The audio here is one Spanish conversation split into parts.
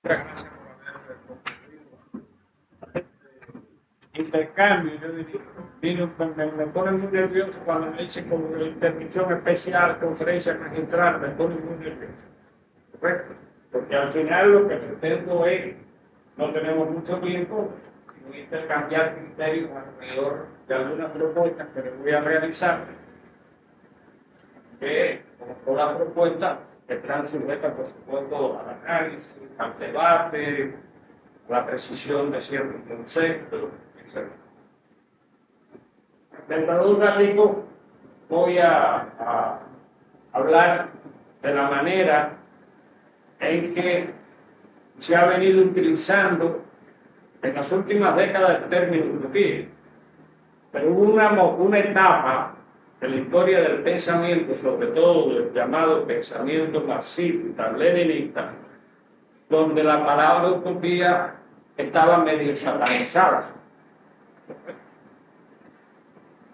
gracias por haber compartido este intercambio. Yo diría, me pone muy nervioso cuando me dicen como la intervención especial, conferencia magistral, me pone muy nervioso. ¿Correcto? Porque al final lo que pretendo es, no tenemos mucho tiempo, voy a intercambiar criterios alrededor de algunas propuestas que les voy a realizar, que, como todas las propuestas, están sujetas, por supuesto, al análisis, al debate, a la precisión de ciertos conceptos, etc. Dentro de un ratito voy a hablar de la manera en que se ha venido utilizando en las últimas décadas el término utopía. Pero hubo una etapa de la historia del pensamiento, sobre todo del llamado pensamiento marxista, leninista, donde la palabra utopía estaba medio satanizada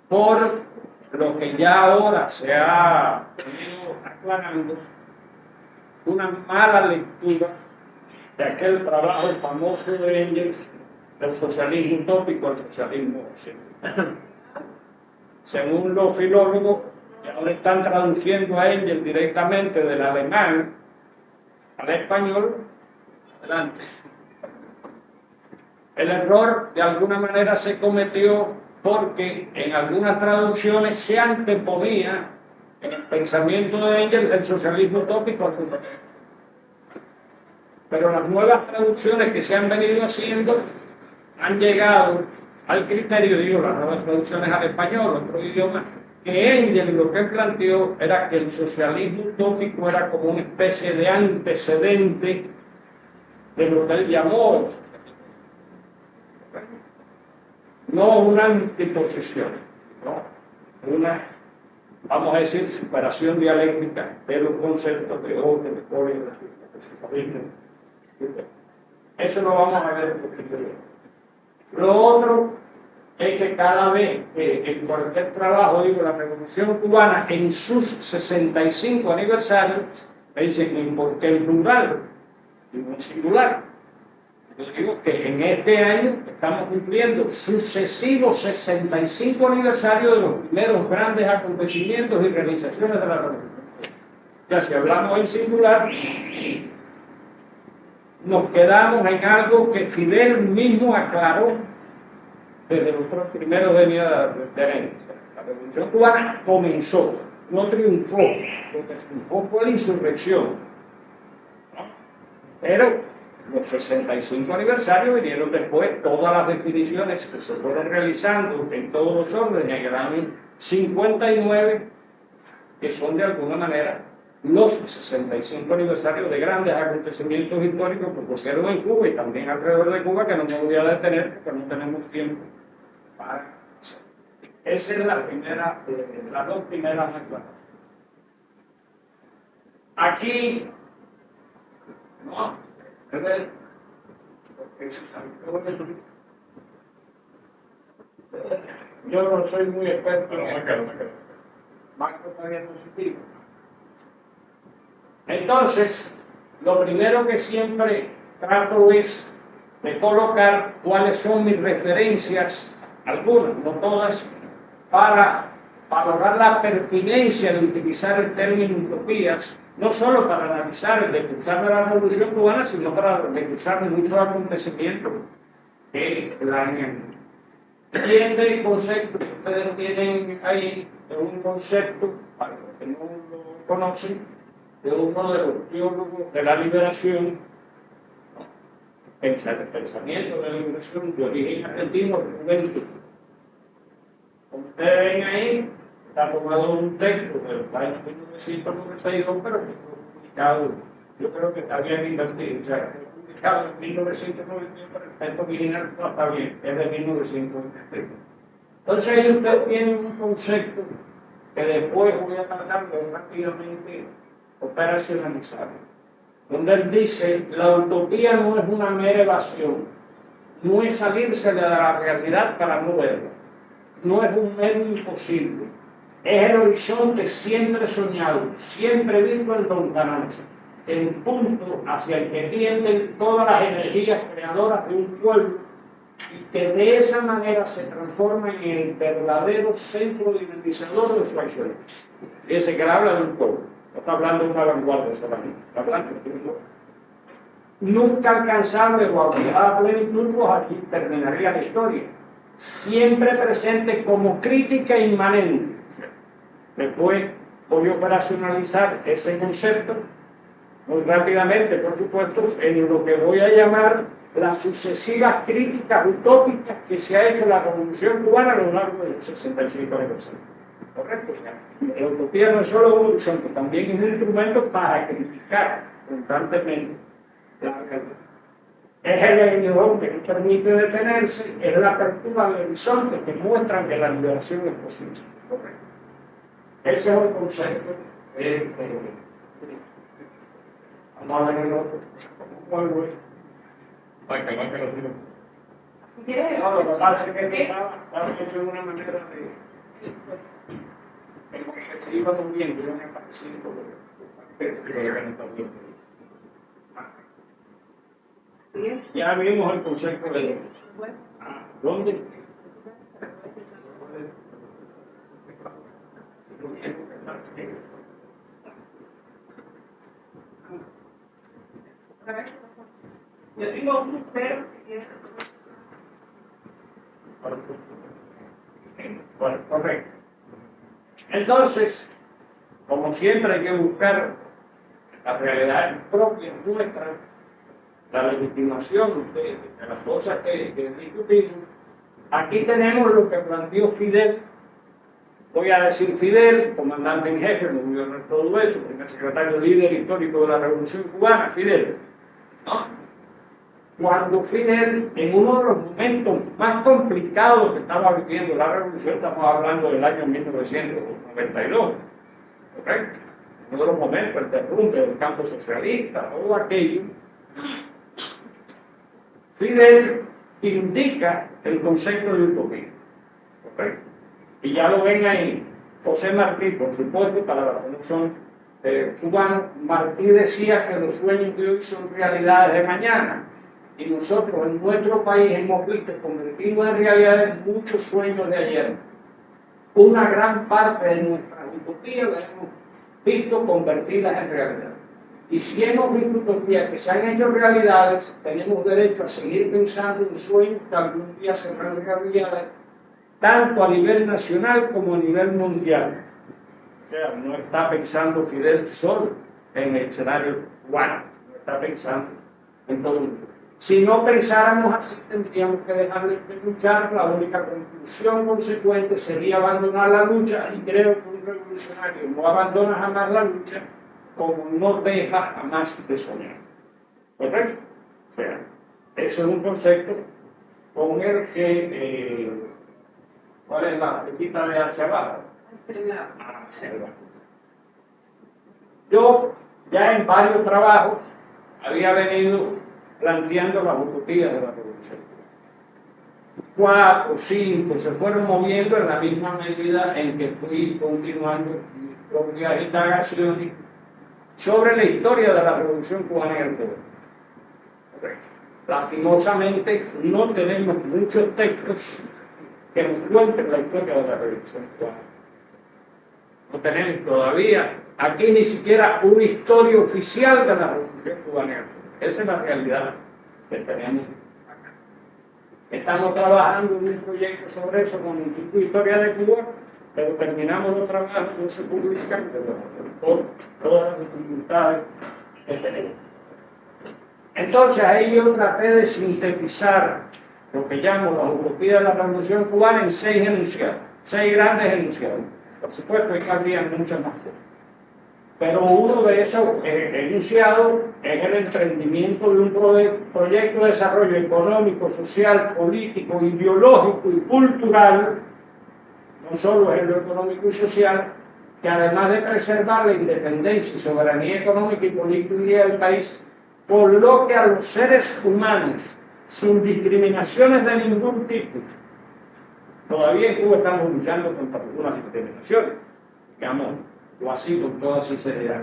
por lo que ya ahora se ha venido aclarando, una mala lectura de aquel trabajo famoso de Engels del socialismo utópico al socialismo occidental. Según los filólogos, que ahora están traduciendo a Engels directamente del alemán al español, adelante. El error de alguna manera se cometió porque en algunas traducciones se anteponía en el pensamiento de Engels el socialismo utópico al socialismo. Pero las nuevas traducciones que se han venido haciendo han llegado al criterio, digo, las nuevas traducciones al español, otro idioma, que Engels lo que planteó era que el socialismo utópico era como una especie de antecedente de lo que él llamó, no una antiposición, no una, vamos a decir, superación dialéctica de los conceptos de orden, de historia, de socialismo. Eso lo vamos a ver posteriormente. Lo otro es que cada vez que en cualquier trabajo, digo, la Revolución Cubana, en sus 65 aniversarios, me dicen, ¿por qué en plural y no en singular? Yo digo que en este año estamos cumpliendo sucesivos 65 aniversarios de los primeros grandes acontecimientos y realizaciones de la Revolución. Ya si hablamos en singular, nos quedamos en algo que Fidel mismo aclaró desde los primeros días de la Revolución Cubana comenzó, no triunfó, lo que triunfó fue la insurrección. Pero los 65 aniversarios vinieron después todas las definiciones que se fueron realizando en todos los órdenes en el año 59, que son de alguna manera los 65 aniversarios de grandes acontecimientos históricos que ocurrieron en Cuba y también alrededor de Cuba, que no me voy a detener porque no tenemos tiempo para hacer. Esa es la primera, las dos primeras aclaraciones. Aquí, no, yo no soy muy experto en macro todavía positivo. Entonces, lo primero que siempre trato es de colocar cuáles son mis referencias, algunas, no todas, para valorar la pertinencia de utilizar el término utopías, no solo para analizar el decurso de la Revolución Cubana, sino para decurso de muchos acontecimientos que la han. Entiende el concepto que ustedes tienen ahí, de un concepto, para los que no lo conocen, de uno de los teólogos de la liberación, el pensamiento de la liberación de origen argentino, Rubén. Como ustedes ven ahí, está tomado un texto del año 1992, pero que fue publicado, yo creo que está bien invertido, o sea, fue publicado en 1991, pero el texto original no está bien, es de 1993. Entonces ahí ustedes tienen un concepto que después voy a tratar de rápidamente operacionalizar, donde él dice, la utopía no es una mera evasión, no es salirse de la realidad para no verla, no es un mero imposible, es el horizonte siempre soñado, siempre visto en lontananza, el punto hacia el que tienden todas las energías creadoras de un pueblo y que de esa manera se transforman en el verdadero centro dinamizador de su acción. Fíjese que habla de un pueblo, no está hablando de una vanguardia solamente, está hablando de un pueblo. Nunca alcanzable o a plenitud, pues aquí terminaría la historia. Siempre presente como crítica inmanente. Después voy a operacionalizar ese concepto muy rápidamente, por supuesto, en lo que voy a llamar las sucesivas críticas utópicas que se ha hecho la Revolución Cubana a lo largo de los 65 años. ¿Correcto? O sea, la utopía no es solo una ilusión, que también es un instrumento para criticar constantemente la realidad. Es el aguijón que nos permite detenerse, es la apertura del horizonte que muestran que la liberación es posible. ¿Correcto? Ese es el concepto de vamos a ver el otro. ¿Cómo es eso? Marca los hijos. No, lo que pasa es que estaba hecho de una manera de que se iba moviendo, yo me parecía un poco ya vimos el concepto de ¿dónde? Yo tengo un perro que es... Bueno, correcto. Entonces, como siempre hay que buscar la realidad propia nuestra, la legitimación de las cosas que discutimos. Aquí tenemos lo que planteó Fidel. Voy a decir Fidel, comandante en jefe, no voy a ver todo eso, primer secretario líder histórico de la Revolución Cubana, Fidel. ¿No? Cuando Fidel, en uno de los momentos más complicados que estaba viviendo la Revolución, estamos hablando del año 1992, ¿correcto? Uno de los momentos, el derrumbe del campo socialista, todo aquello, Fidel indica el concepto de utopía, ¿correcto? Y ya lo ven ahí. José Martí, por supuesto, para la Revolución Cubana, Martí decía que los sueños de hoy son realidades de mañana. Y nosotros en nuestro país hemos visto convertidos en realidades muchos sueños de ayer. Una gran parte de nuestras utopías las hemos visto convertidas en realidad. Y si hemos visto utopías que se han hecho realidades, tenemos derecho a seguir pensando en sueños que algún día serán realidades, tanto a nivel nacional como a nivel mundial. O sea, no está pensando Fidel solo en el escenario cubano, no está pensando en todo el mundo. Si no pensáramos así, tendríamos que dejar de luchar. La única conclusión consecuente sería abandonar la lucha, y creo que un revolucionario no abandona jamás la lucha como no deja jamás de soñar. ¿Correcto? O sea, eso es un concepto con el que... ¿cuál es la petita de hacia abajo? Hacia abajo. Yo ya en varios trabajos había venido planteando las utopías de la revolución. 4, 5 se fueron moviendo en la misma medida en que fui continuando mis propias indagaciones sobre la historia de la revolución cubana en el Perú. Lastimosamente no tenemos muchos textos que nos cuenten la historia de la revolución cubana. No tenemos todavía aquí ni siquiera una historia oficial de la revolución cubana. Esa es la realidad que tenemos acá. Estamos trabajando en un proyecto sobre eso con el Instituto de Historia de Cuba, pero terminamos los trabajos, no se publican, por todas las dificultades que tenemos. Entonces ahí yo traté de sintetizar lo que llamo la utopía de la revolución cubana en 6 enunciados, 6 grandes enunciados. Por supuesto, ahí cabrían muchas más cosas. Pero uno de esos enunciados es el emprendimiento de un proyecto de desarrollo económico, social, político, ideológico y cultural, no solo es lo económico y social, que además de preservar la independencia y soberanía económica y política del país, coloque a los seres humanos sin discriminaciones de ningún tipo. Todavía en Cuba estamos luchando contra algunas discriminaciones, digamos, o así con toda sinceridad.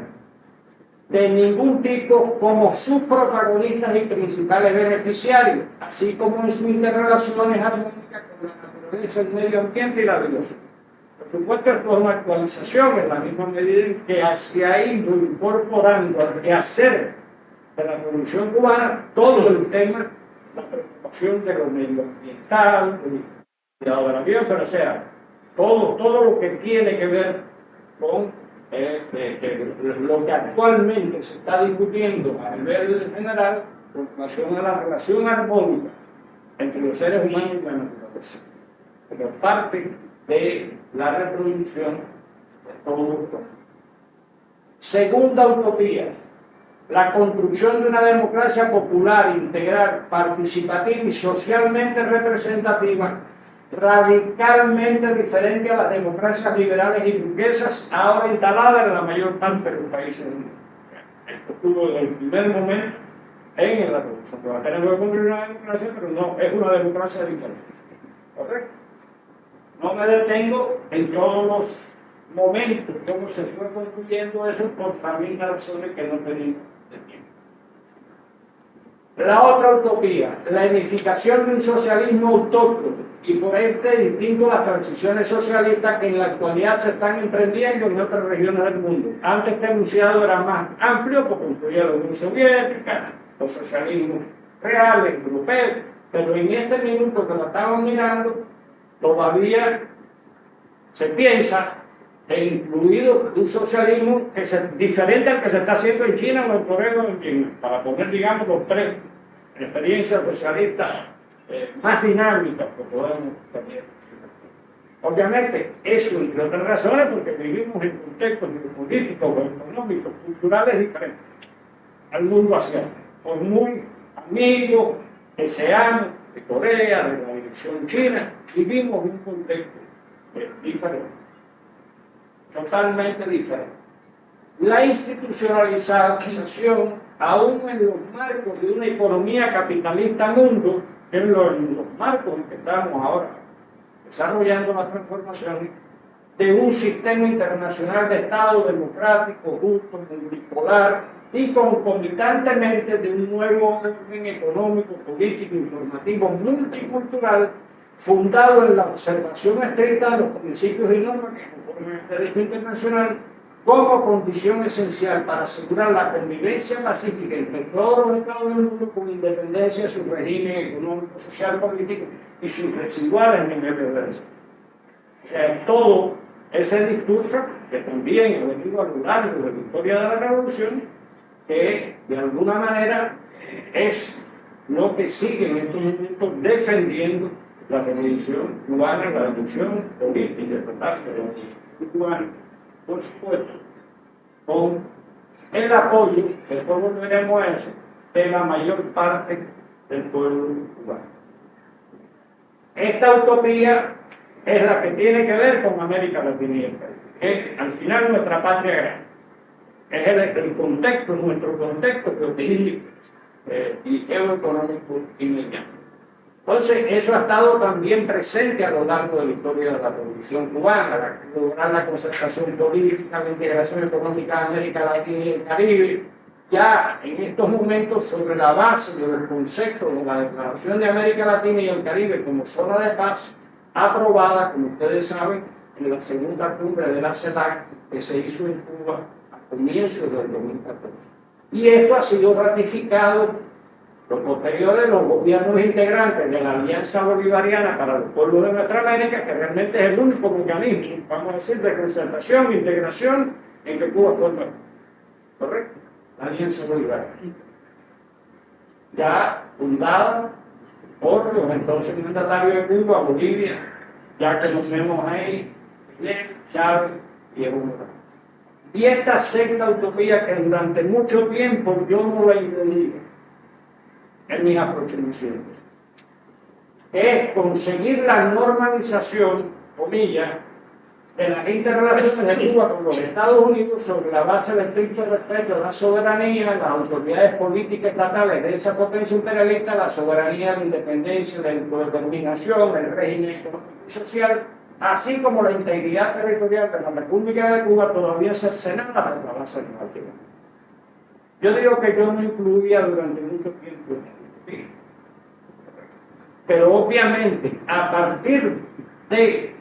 de ningún tipo como sus protagonistas y principales beneficiarios, así como en sus interrelaciones armónicas con la naturaleza, el medio ambiente y la biosfera. Por supuesto, esto es una actualización en la misma medida en que se ha ido incorporando al quehacer de la Revolución Cubana todo el tema, la preocupación de lo medioambiental, el cuidado de la biosfera, o sea, todo lo que tiene que ver con lo que actualmente se está discutiendo a nivel general con relación a la relación armónica entre los seres humanos y la naturaleza, como parte de la reproducción de todo esto. Segunda utopía, la construcción de una democracia popular, integral, participativa y socialmente representativa, radicalmente diferente a las democracias liberales y burguesas ahora instaladas en la mayor parte de los países del mundo. Esto estuvo desde el primer momento en la revolución. Va a tener que construir una democracia, pero no es una democracia diferente. ¿Correcto? No me detengo en todos los momentos cómo se fue construyendo eso por también razones que no tenemos de tiempo. La otra utopía, la edificación de un socialismo autóctono y por este distinto las transiciones socialistas que en la actualidad se están emprendiendo en otras regiones del mundo. Antes este enunciado era más amplio porque incluía la Unión Soviética, los socialismos reales, europeos, pero en este minuto que lo estamos mirando, todavía se piensa en incluido un socialismo que es diferente al que se está haciendo en China o en Corea o en China, para poner, digamos, los tres experiencias socialistas más dinámicas que podemos tener. Obviamente, eso entre otras razones, porque vivimos en contextos políticos, económicos, culturales diferentes al mundo asiático. Por muy amigos que seamos de Corea, de la dirección china, vivimos en un contexto diferente, totalmente diferente. La institucionalización, aún en los marcos de una economía capitalista mundo, en los marcos en que estamos ahora desarrollando las transformaciones, de un sistema internacional de Estado democrático, justo, multipolar y concomitantemente de un nuevo orden económico, político, informativo, multicultural, fundado en la observación estricta de los principios y normas que conforman el derecho internacional como condición esencial para asegurar la convivencia pacífica entre todos los estados del mundo con independencia de su régimen económico, social, político y sus residuales niveles de desarrollo. O sea, todo ese discurso que también ha venido a lo largo de la historia de la revolución, que de alguna manera es lo que sigue en estos momentos defendiendo la revolución cubana, la revolución política, ¿verdad? De la revolución cubana, por supuesto, con el apoyo, que todos veremos eso, de la mayor parte del pueblo cubano. Esta utopía es la que tiene que ver con América Latina y el Caribe, que al final nuestra patria grande. Es el contexto, nuestro contexto geopolítico y geoeconómico inmediato. Entonces, eso ha estado también presente a lo largo de la historia de la Revolución Cubana, lograr la concertación política, la integración económica de América Latina y el Caribe. Ya en estos momentos, sobre la base del concepto de la Declaración de América Latina y el Caribe como zona de paz, aprobada, como ustedes saben, en la segunda cumbre de la CELAC que se hizo en Cuba a comienzos del 2014. Y esto ha sido ratificado lo posterior de los gobiernos integrantes de la Alianza Bolivariana para los Pueblos de Nuestra América, que realmente es el único mecanismo, vamos a decir, de concertación e integración en que Cuba forma. ¿Correcto? La Alianza Bolivariana. Ya fundada por los entonces mandatarios de Cuba, Bolivia, ya conocemos ahí, Fidel, Chávez y Evo Morales. Y esta sexta utopía que durante mucho tiempo yo no la entendí en mis aproximaciones, es conseguir la normalización, comillas, de las interrelaciones de Cuba con los Estados Unidos sobre la base del estricto respeto a la soberanía, las autoridades políticas estatales de esa potencia imperialista, la soberanía, la independencia, la autodeterminación, el régimen económico y social, así como la integridad territorial de la República de Cuba todavía cercenada por la base normativa. Yo digo que yo no incluía durante mucho tiempo en la utopía. Pero obviamente, a partir de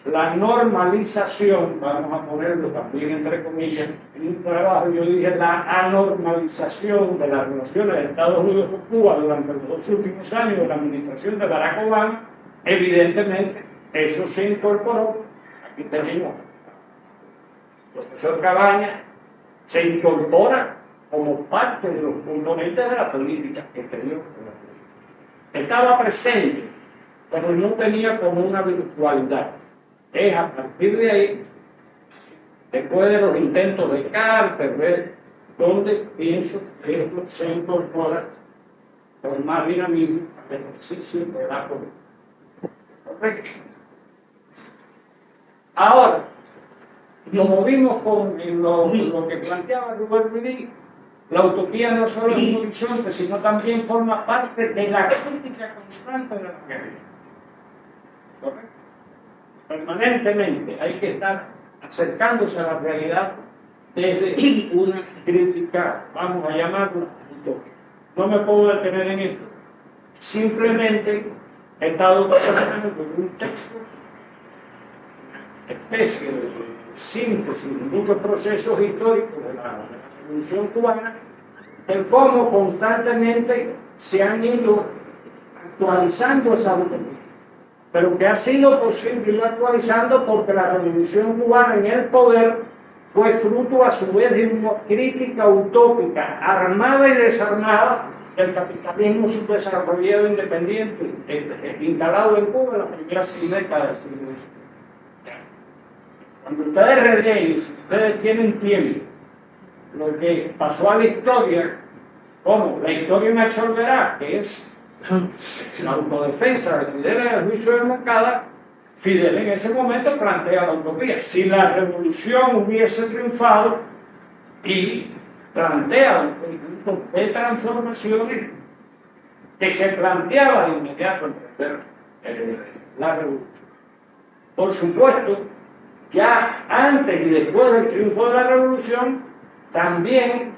la normalización, vamos a ponerlo también entre comillas, en un trabajo yo dije la anormalización de las relaciones de Estados Unidos con Cuba durante los 2 últimos años de la administración de Barack Obama, evidentemente eso se incorporó. Aquí tenemos al profesor Cabañas, se incorpora como parte de los componentes de la política exterior. Estaba presente, pero no tenía como una virtualidad. Es a partir de ahí, después de los intentos de Carter, donde pienso que esto se incorpora con más dinamismo al ejercicio de la política. ¿Correcto? Ahora, nos movimos con lo que planteaba Rubén Ruiz. La utopía no solo es un horizonte, sino también forma parte de la crítica constante de la realidad. ¿Correcto? Permanentemente hay que estar acercándose a la realidad desde una crítica, vamos a llamarla, utópica. No me puedo detener en esto. Simplemente he estado trabajando con un texto, especie de síntesis de muchos procesos históricos de la Revolución Cubana, en cómo constantemente se han ido actualizando esa utopía, pero que ha sido posible ir actualizando porque la Revolución Cubana en el poder fue fruto a su vez de una crítica utópica, armada y desarmada, del capitalismo subdesarrollado independiente instalado en Cuba en las primeras 6 décadas del siglo XIX. Cuando ustedes releen, si ustedes tienen tiempo, lo que pasó a la historia, como la historia inexorable, que es la autodefensa de Fidel en el juicio de Moncada, Fidel en ese momento plantea la utopía. Si la revolución hubiese triunfado y plantea un conjunto de transformaciones que se planteaba de inmediato emprender la revolución. Por supuesto, ya antes y después del triunfo de la revolución, también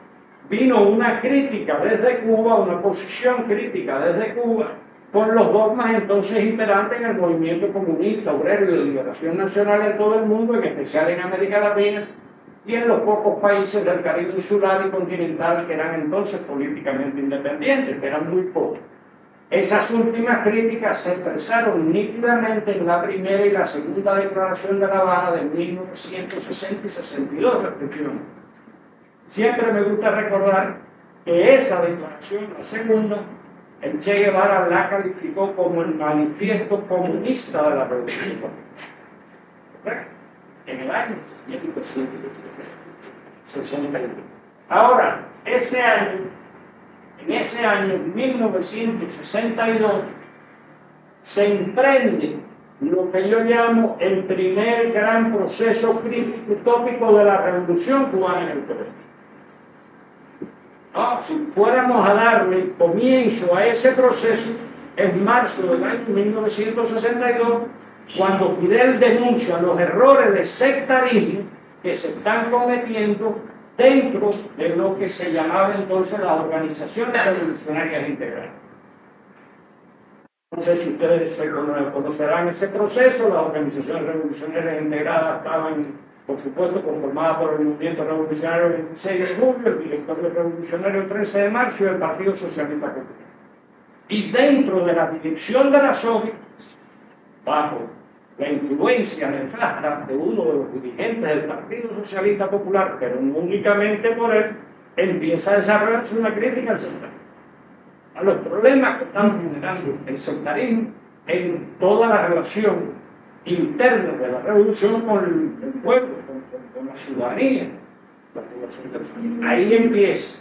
vino una crítica desde Cuba, una posición crítica desde Cuba, con los dogmas entonces imperantes en el movimiento comunista, obrero y de liberación nacional en todo el mundo, en especial en América Latina, y en los pocos países del Caribe insular y continental que eran entonces políticamente independientes, que eran muy pocos. Esas últimas críticas se expresaron nítidamente en la primera y la segunda declaración de La Habana de 1960 y 62, respectivamente. Siempre me gusta recordar que esa declaración, la segunda, el Che Guevara la calificó como el manifiesto comunista de la Revolución. ¿Correcto? En el año 1961. Ahora, en ese año 1962, se emprende lo que yo llamo el primer gran proceso crítico utópico de la Revolución Cubana en el Perú. No, si fuéramos a darle comienzo a ese proceso, en marzo del año 1962, cuando Fidel denuncia los errores de sectarismo que se están cometiendo dentro de lo que se llamaba entonces las organizaciones revolucionarias integrales. No sé si ustedes conocerán ese proceso. Las organizaciones revolucionarias integradas estaban, por supuesto, conformadas por el Movimiento Revolucionario el 26 de julio, el Directorio Revolucionario el 13 de marzo y el Partido Socialista Popular. Y dentro de la dirección de la SOVI, bajo la influencia nefasta de uno de los dirigentes del Partido Socialista Popular, pero no únicamente por él, empieza a desarrollarse una crítica al sectarismo, a los problemas que están generando el sectarismo en toda la relación interna de la revolución con el pueblo, con la ciudadanía. Ahí empieza.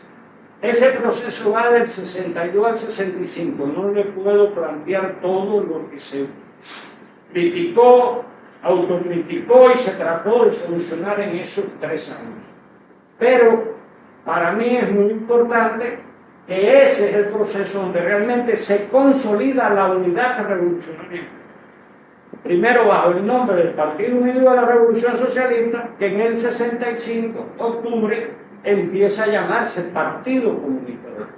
Ese proceso va del 62 al 65. No le puedo plantear todo lo que se criticó, autocriticó y se trató de solucionar en esos 3 años. Pero para mí es muy importante que ese es el proceso donde realmente se consolida la unidad revolucionaria. Primero bajo el nombre del Partido Unido de la Revolución Socialista, que en el 65, octubre, empieza a llamarse Partido Comunista de Cuba.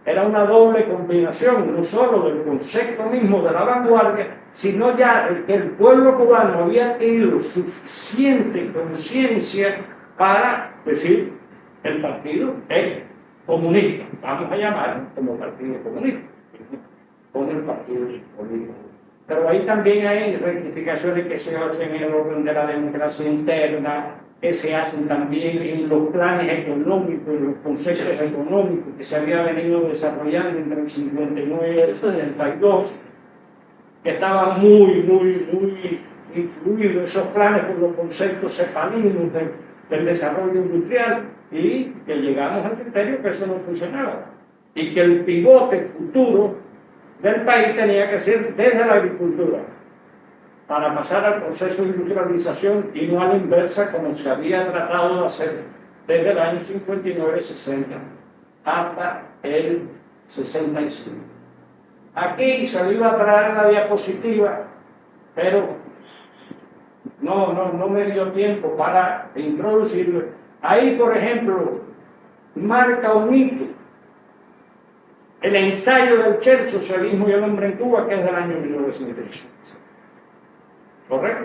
Era una doble combinación, no solo del concepto mismo de la vanguardia, sino ya que el pueblo cubano había tenido suficiente conciencia para decir el partido es comunista, vamos a llamarlo como Partido Comunista, con el Partido Político. Pero ahí también hay rectificaciones que se hacen en el orden de la democracia interna, que se hacen también en los planes económicos, en los conceptos económicos que se había venido desarrollando entre el 59 y el 62, que estaban muy influidos esos planes por los conceptos cepalinos del desarrollo industrial, y que llegamos al criterio que eso no funcionaba y que el pivote futuro del país tenía que ser desde la agricultura para pasar al proceso de industrialización y no a la inversa como se había tratado de hacer desde el año 59-60 hasta el 65. Aquí se le iba a traer la diapositiva, pero no me dio tiempo para introducirlo. Ahí, por ejemplo, marca un hito el ensayo del Che, el socialismo y el hombre en Cuba, que es del año 1916. ¿Correcto?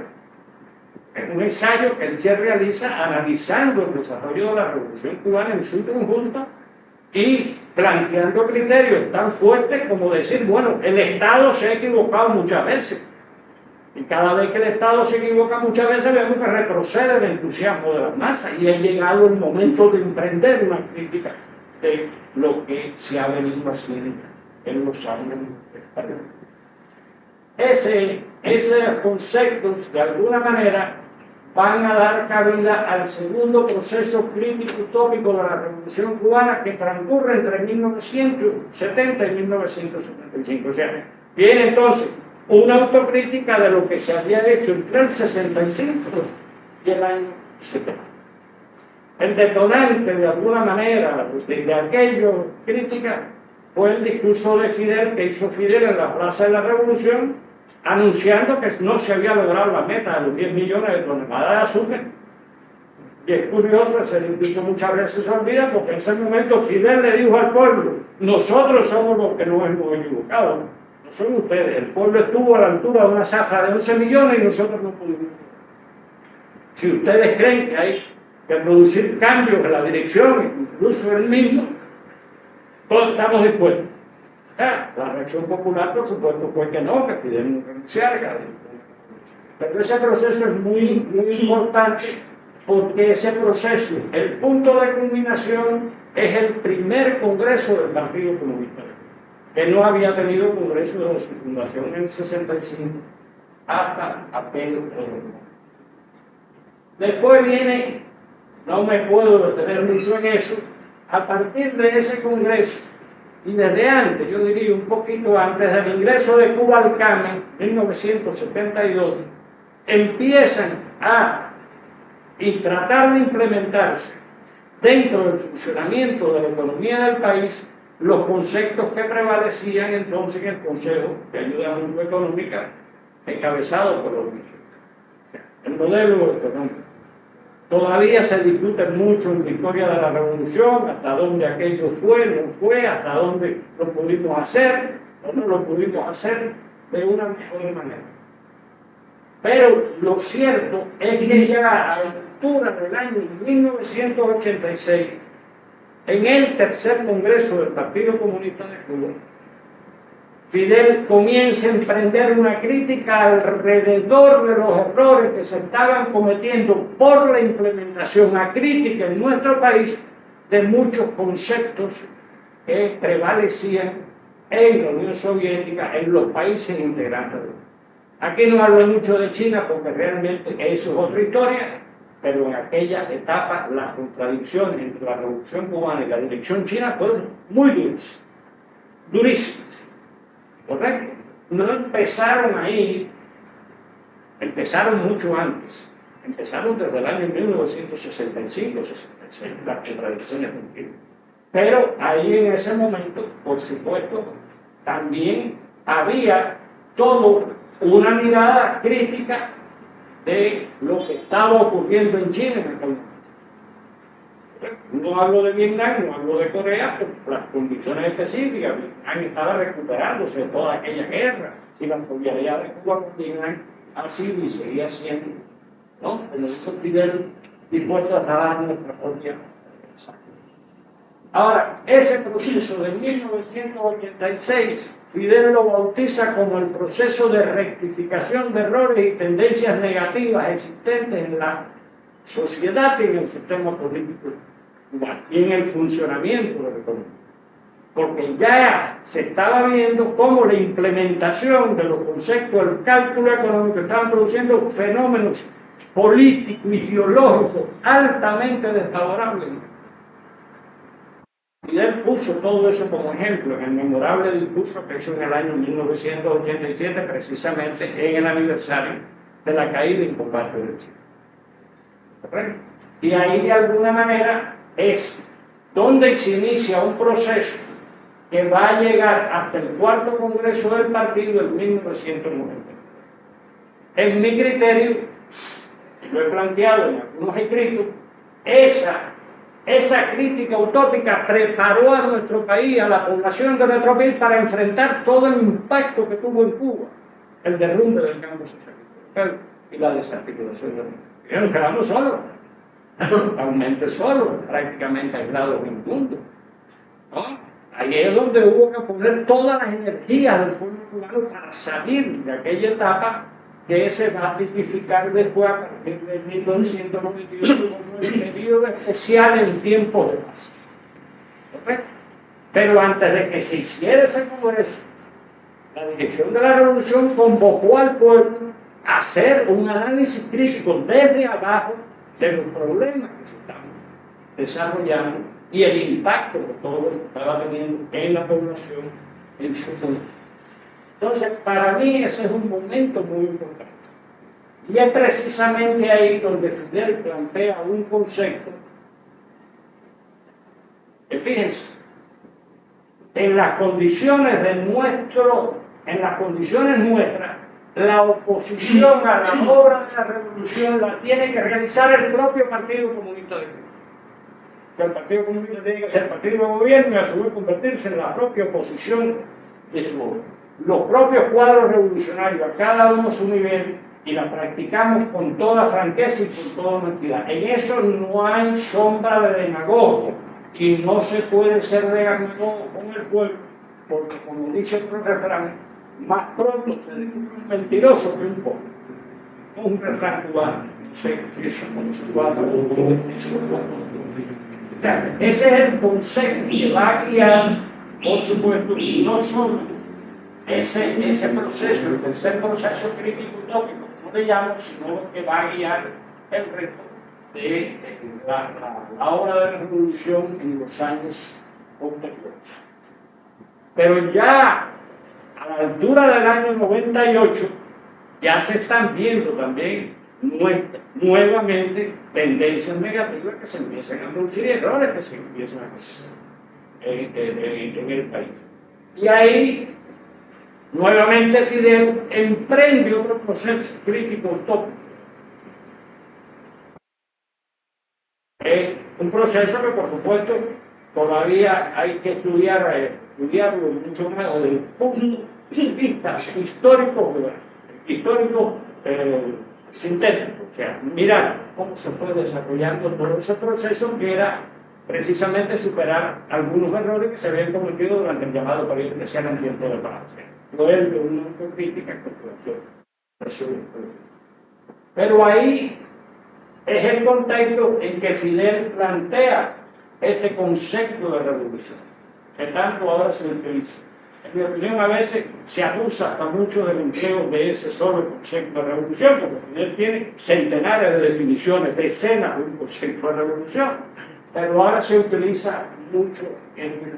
Es un ensayo que el Che realiza analizando el desarrollo de la Revolución Cubana en su conjunto y planteando criterios tan fuertes como decir, bueno, el Estado se ha equivocado muchas veces. Y cada vez que el Estado se equivoca muchas veces vemos que retrocede el entusiasmo de las masas y ha llegado el momento de emprender una crítica de lo que se ha venido haciendo en los años españoles. Esos conceptos, de alguna manera, van a dar cabida al segundo proceso crítico utópico de la Revolución Cubana que transcurre entre 1970 y 1975. O sea, viene entonces una autocrítica de lo que se había hecho entre el 65 y el año 70. El detonante, de alguna manera, de aquello crítica fue el discurso de Fidel, que hizo Fidel en la Plaza de la Revolución, anunciando que no se había logrado la meta de los 10 millones de toneladas de azúcar. Y es curioso, ese discurso muchas veces se olvida, porque en ese momento Fidel le dijo al pueblo, nosotros somos los que nos hemos equivocado, no son ustedes. El pueblo estuvo a la altura de una zafra de 11 millones y nosotros no pudimos. Si ustedes creen que hay que producir cambios en la dirección, incluso en el mismo, todos estamos dispuestos. La reacción popular, por supuesto, fue que no, que Fidel no renunciara. Pero ese proceso es muy importante, porque ese proceso, el punto de culminación, es el primer congreso del Partido Comunista, que no había tenido congreso desde su fundación en el 65 hasta apenas. Después viene, no me puedo detener mucho en eso, a partir de ese congreso, y desde antes, yo diría un poquito antes del ingreso de Cuba al CAME, 1972, empiezan a tratar de implementarse dentro del funcionamiento de la economía del país los conceptos que prevalecían entonces en el Consejo de Ayuda Mutua Económica, encabezado por los ministros. El modelo económico. Todavía se discute mucho en la historia de la Revolución, hasta dónde aquello fue, no fue, hasta dónde lo pudimos hacer, o no lo pudimos hacer de una mejor manera. Pero lo cierto es que ya a la altura del año 1986, en el tercer Congreso del Partido Comunista de Cuba, Fidel comienza a emprender una crítica alrededor de los errores que se estaban cometiendo por la implementación acrítica en nuestro país de muchos conceptos que prevalecían en la Unión Soviética, en los países integrantes. Aquí no hablo mucho de China porque realmente eso es otra historia, pero en aquella etapa las contradicciones entre la Revolución Cubana y la dirección china fueron muy duras, durísimas. ¿Correcto? No empezaron ahí, empezaron mucho antes. Empezaron desde el año 1965-66, las contradicciones continuas. Pero ahí en ese momento, por supuesto, también había toda una mirada crítica de lo que estaba ocurriendo en China en aquel momento. No hablo de Vietnam, no hablo de Corea, por las condiciones específicas. Vietnam estaba recuperándose de toda aquella guerra, y la solidaridad de Cuba con Vietnam ha sido y seguía siendo, ¿no? Como dijo Fidel, dispuesto a dar nuestra propia defensa. Ahora, ese proceso de 1986, Fidel lo bautiza como el proceso de rectificación de errores y tendencias negativas existentes en la sociedad y en el sistema político cubano y en el funcionamiento de la economía. Porque ya se estaba viendo cómo la implementación de los conceptos del cálculo económico estaban produciendo fenómenos políticos, ideológicos altamente desfavorables. Fidel puso todo eso como ejemplo en el memorable discurso que hizo en el año 1987, precisamente en el aniversario de la caída y combate de Chile. ¿Correcto? Y ahí de alguna manera es donde se inicia un proceso que va a llegar hasta el cuarto congreso del partido en 1990. En mi criterio, y lo he planteado en algunos escritos, esa crítica utópica preparó a nuestro país, a la población de nuestro país, para enfrentar todo el impacto que tuvo en Cuba el derrumbe del campo socialista y la desarticulación de la y nos quedamos solos, totalmente solos, prácticamente aislados en el mundo, ¿no? Ahí es donde hubo que poner todas las energías del pueblo cubano para salir de aquella etapa que se va a tipificar después a partir de 1998 como el periodo especial en tiempos de paz. ¿Correcto? Pero antes de que se hiciera ese congreso, la dirección de la revolución convocó al pueblo a hacer un análisis crítico desde abajo de los problemas que se estaban desarrollando y el impacto que todo eso estaba teniendo en la población, en su mundo. Entonces, para mí ese es un momento muy importante. Y es precisamente ahí donde Fidel plantea un concepto que, fíjense, en las condiciones nuestras, la oposición a la obra de la revolución la tiene que realizar el propio Partido Comunista de Cuba. Que el Partido Comunista tiene que ser partido de gobierno y a su vez convertirse en la propia oposición de su obra. Los propios cuadros revolucionarios, a cada uno a su nivel, y la practicamos con toda franqueza y con toda honestidad. En eso no hay sombra de demagogia, y no se puede ser demagogo con el pueblo, porque como dice otro refrán, más pronto se descubre un mentiroso que un pobre. Un refrán cubano, no sé si eso con su cuadro o eso ese es el concepto que va a guiar, por supuesto, y no solo ese proceso, el tercer proceso crítico utópico, no le llamo, sino lo que va a guiar el resto de la obra de la revolución en los años posteriores. Pero ya a la altura del año 98 ya se están viendo también nuevamente tendencias negativas que se empiezan a producir y errores que se empiezan a hacer en el país. Y ahí nuevamente Fidel emprende otro proceso crítico utópico. Un proceso que, por supuesto, todavía hay que estudiarlo mucho más desde el punto de vista histórico sintético, o sea, mirar cómo se fue desarrollando todo ese proceso que era precisamente superar algunos errores que se habían cometido durante el llamado periodo especial en tiempo de paz. Luego de una autocrítica a continuación. Pero ahí es el contexto en que Fidel plantea este concepto de revolución, que tanto ahora se utiliza. En mi opinión, a veces se abusa hasta mucho del empleo de ese solo concepto de revolución, porque Fidel tiene centenares de definiciones, decenas de un concepto de revolución, pero ahora se utiliza mucho el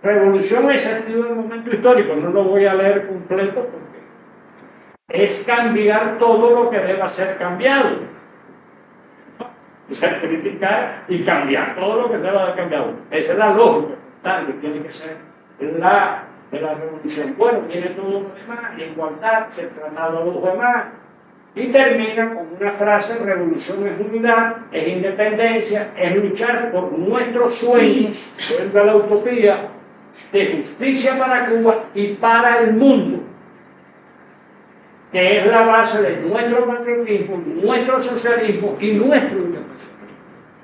revolución en sentido del momento histórico. No lo voy a leer completo porque es cambiar todo lo que deba ser cambiado. O sea, criticar y cambiar todo lo que se deba haber cambiado. Esa es la lógica tal que tiene que ser la de la revolución. Bueno, tiene todo lo demás, igualdad, ser tratado a los demás, Y termina con una frase: revolución es unidad, es independencia, es luchar por nuestros sueños, vuelve a la utopía, de justicia para Cuba y para el mundo, que es la base de nuestro patriotismo, nuestro socialismo y nuestro internacionalismo.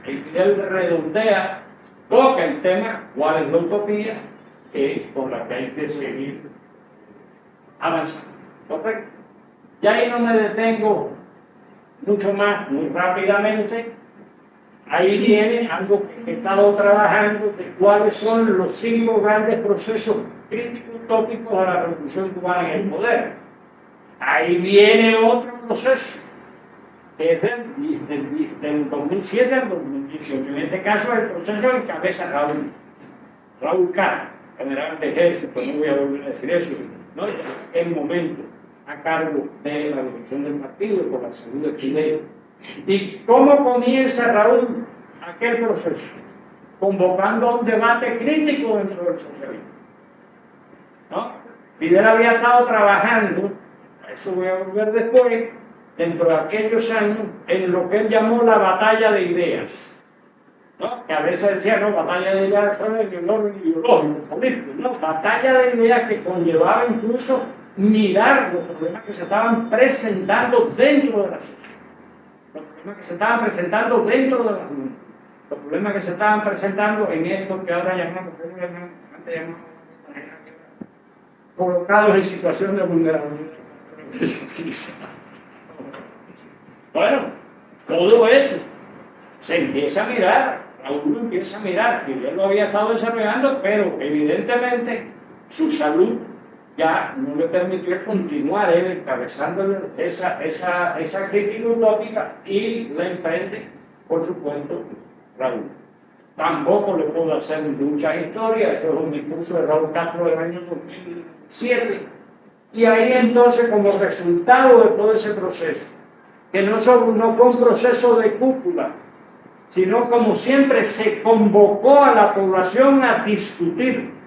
Y Fidel redondea, toca el tema, cuál es la utopía, por la que hay que seguir avanzando. ¿Correcto? Y ahí no me detengo mucho más, muy rápidamente. Ahí viene algo que he estado trabajando, de cuáles son los 5 grandes procesos críticos tópicos de la revolución cubana en el poder. Ahí viene otro proceso, que es del 2007 al 2018. En este caso, el proceso encabeza Raúl Castro, general de ejército. No voy a volver a decir eso, ¿no? En aquel momento a cargo de la dirección del partido por la salud de Fidel. ¿Y cómo comienza Raúl aquel proceso? Convocando a un debate crítico dentro del socialismo, ¿no? Fidel había estado trabajando, a eso voy a volver después, dentro de aquellos años, en lo que él llamó la batalla de ideas, ¿no? Que a veces decía, no, batalla de ideas en el orden ideológico, político, no, batalla de ideas que conllevaba incluso mirar los problemas que se estaban presentando dentro de la sociedad, los problemas que se estaban presentando dentro de la comunidad, los problemas que se estaban presentando en esto que ahora llamamos, antes llamamos, colocados en situación de vulnerabilidad. Bueno, todo eso se empieza a mirar, Raúl empieza a mirar, que él lo había estado desarrollando, pero evidentemente su salud ya no le permitió continuar él encabezando esa crítica utópica, y la emprende, por supuesto, Raúl. Tampoco le puedo hacer muchas historias, eso es un discurso de Raúl Castro del año 2007, y ahí entonces, como resultado de todo ese proceso, que no fue un proceso de cúpula, sino como siempre se convocó a la población a discutir,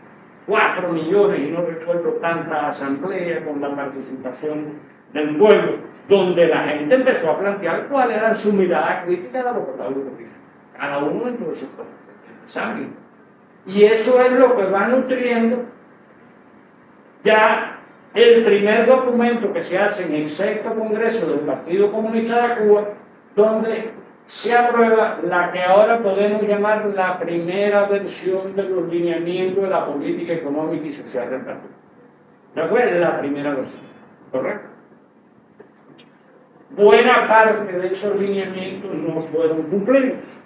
4 millones, y no recuerdo tanta asamblea con la participación del pueblo, donde la gente empezó a plantear cuál era su mirada crítica de la voluntad europea, cada uno dentro de su pensamiento. Y eso es lo que va nutriendo ya el primer documento que se hace en el 6º Congreso del Partido Comunista de Cuba, donde se aprueba la que ahora podemos llamar la primera versión de los lineamientos de la política económica y social del partido. ¿De acuerdo? La primera versión, ¿correcto? Buena parte de esos lineamientos no fueron cumplidos.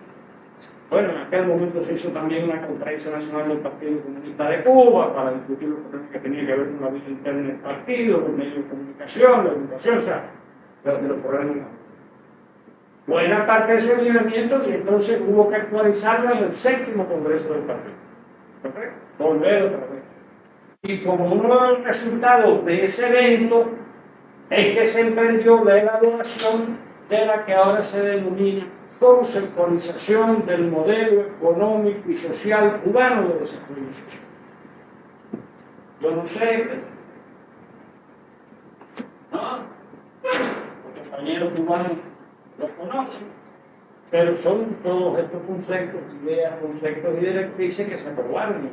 Bueno, en aquel momento se hizo también una conferencia nacional del Partido Comunista de Cuba para discutir los problemas que tenían que ver con la vida interna del partido, los medios de comunicación, la educación, o sea, de los problemas. Buena parte de ese lineamiento, y entonces hubo que actualizarlo en el 7º Congreso del partido. ¿Correcto? Volver otra vez. Y como uno de los resultados de ese evento es que se emprendió la elaboración de la que ahora se denomina conceptualización del modelo económico y social cubano de desarrollo social. Yo no sé, ¿no? Los compañeros cubanos lo conocen, pero son todos estos conceptos, ideas, conceptos y directrices que se aprobaron en el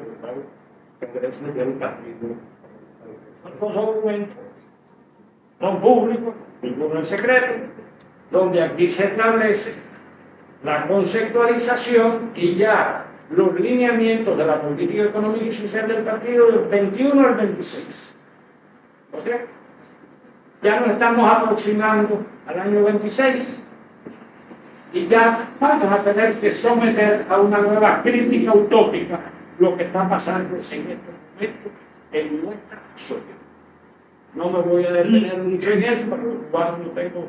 Congreso del Partido. Estos documentos son públicos, ninguno es secreto, donde aquí se establece la conceptualización y ya los lineamientos de la política económica y social del partido del 21 al 26. ¿Ok? Ya nos estamos aproximando al año 26 y ya vamos a tener que someter a una nueva crítica utópica lo que está pasando en este momento en nuestra sociedad. No me voy a detener mucho en eso, porque igual no tengo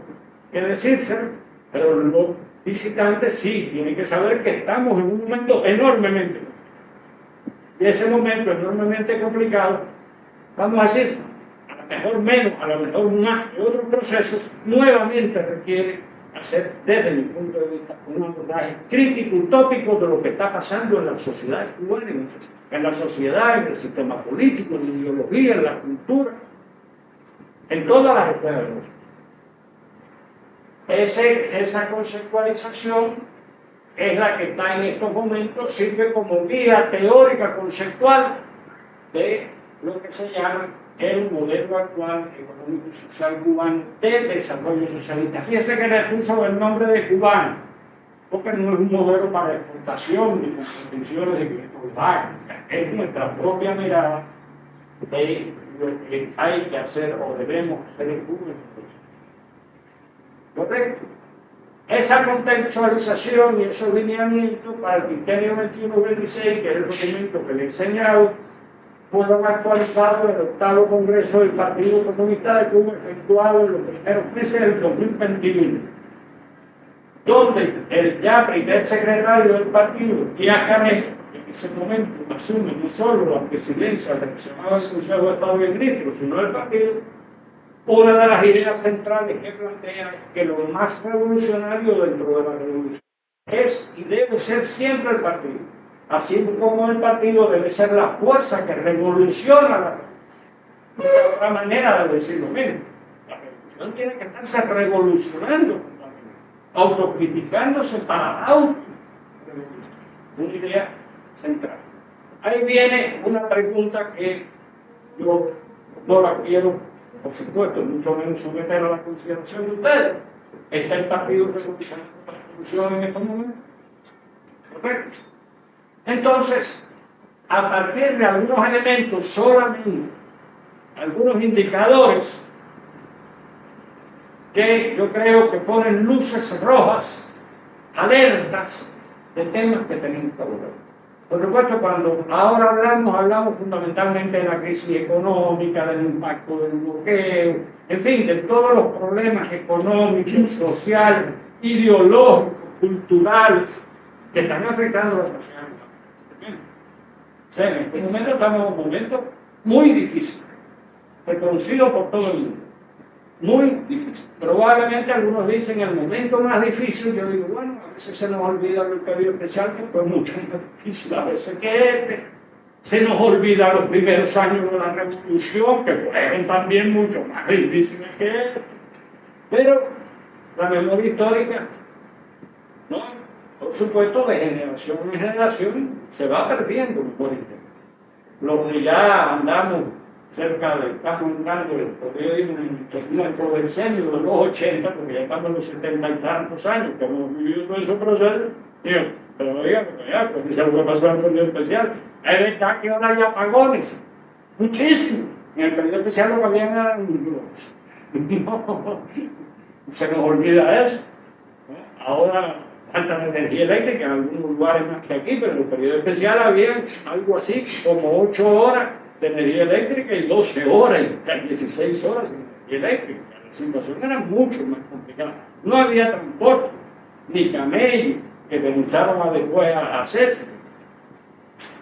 que decírselo, pero los visitantes sí tienen que saber que estamos en un momento enormemente complicado. Y ese momento enormemente complicado, vamos a decir, a lo mejor menos, a lo mejor más que otros procesos, nuevamente requiere hacer, desde mi punto de vista, un abordaje crítico, utópico de lo que está pasando en la sociedad cubana, en la sociedad, en el sistema político, en la ideología, en la cultura, en todas las esferas de la sociedad. Esa conceptualización es la que está en estos momentos, sirve como guía teórica conceptual de lo que se llama el modelo actual económico y social cubano de desarrollo socialista. Fíjense que le puso el nombre de cubano, porque no es un modelo para exportación ni con pretensiones de que esto vaya, es nuestra propia mirada de lo que hay que hacer o debemos hacer en Cuba. ¿Correcto? Esa contextualización y esos lineamientos para el criterio 21-26, que es el documento que le he enseñado, fueron actualizados en el octavo Congreso del Partido Comunista de Cuba, efectuado en los primeros meses del 2021, donde el ya primer secretario del partido, Díaz Canel, en ese momento asume no solo la presidencia del que se llamaba el Consejo de Estado de Ministros, sino del partido. Una de las ideas centrales que plantea es que lo más revolucionario dentro de la revolución es y debe ser siempre el partido, así como el partido debe ser la fuerza que revoluciona la revolución. De otra manera de decirlo menos, la revolución tiene que estarse revolucionando, autocriticándose para auto-revolucionar. Una idea central. Ahí viene una pregunta que yo no la quiero, por supuesto, mucho menos someter a la consideración de ustedes. ¿Está el partido revolucionando la revolución en estos momentos? ¿Correcto? Entonces, a partir de algunos elementos, solamente algunos indicadores que yo creo que ponen luces rojas, alertas de temas que tenemos que abordar. Por supuesto, cuando ahora hablamos fundamentalmente de la crisis económica, del impacto del bloqueo, en fin, de todos los problemas económicos, sociales, ideológicos, culturales que están afectando a la sociedad. O sea, en este momento estamos en un momento muy difícil, reconocido por todo el mundo. Muy difícil. Probablemente algunos dicen el momento más difícil. Yo digo, bueno, a veces se nos olvida el periodo especial, que fue mucho más difícil a veces que este. Se nos olvida los primeros años de la revolución, que fueron también mucho más difíciles que este. Pero la memoria histórica, ¿no? Por supuesto, de generación en generación se va perdiendo memoria histórica. Los que ya andamos cerca de, estamos entrando en el decenio de los 80, porque ya estamos en los 70 y tantos años que hemos vivido todo ese proceso, digo, pero oiga, pues dice lo que pasó en el periodo especial. Es verdad que ahora hay apagones, muchísimo. En el periodo especial lo que habían eran nubes. No, se nos olvida eso. Ahora falta la energía eléctrica en algunos lugares más que aquí, pero en el periodo especial había algo así como 8 horas de energía eléctrica y 12 horas y 16 horas de energía eléctrica. La situación era mucho más complicada. No había transporte, ni camellos, que comenzaron después a hacerse.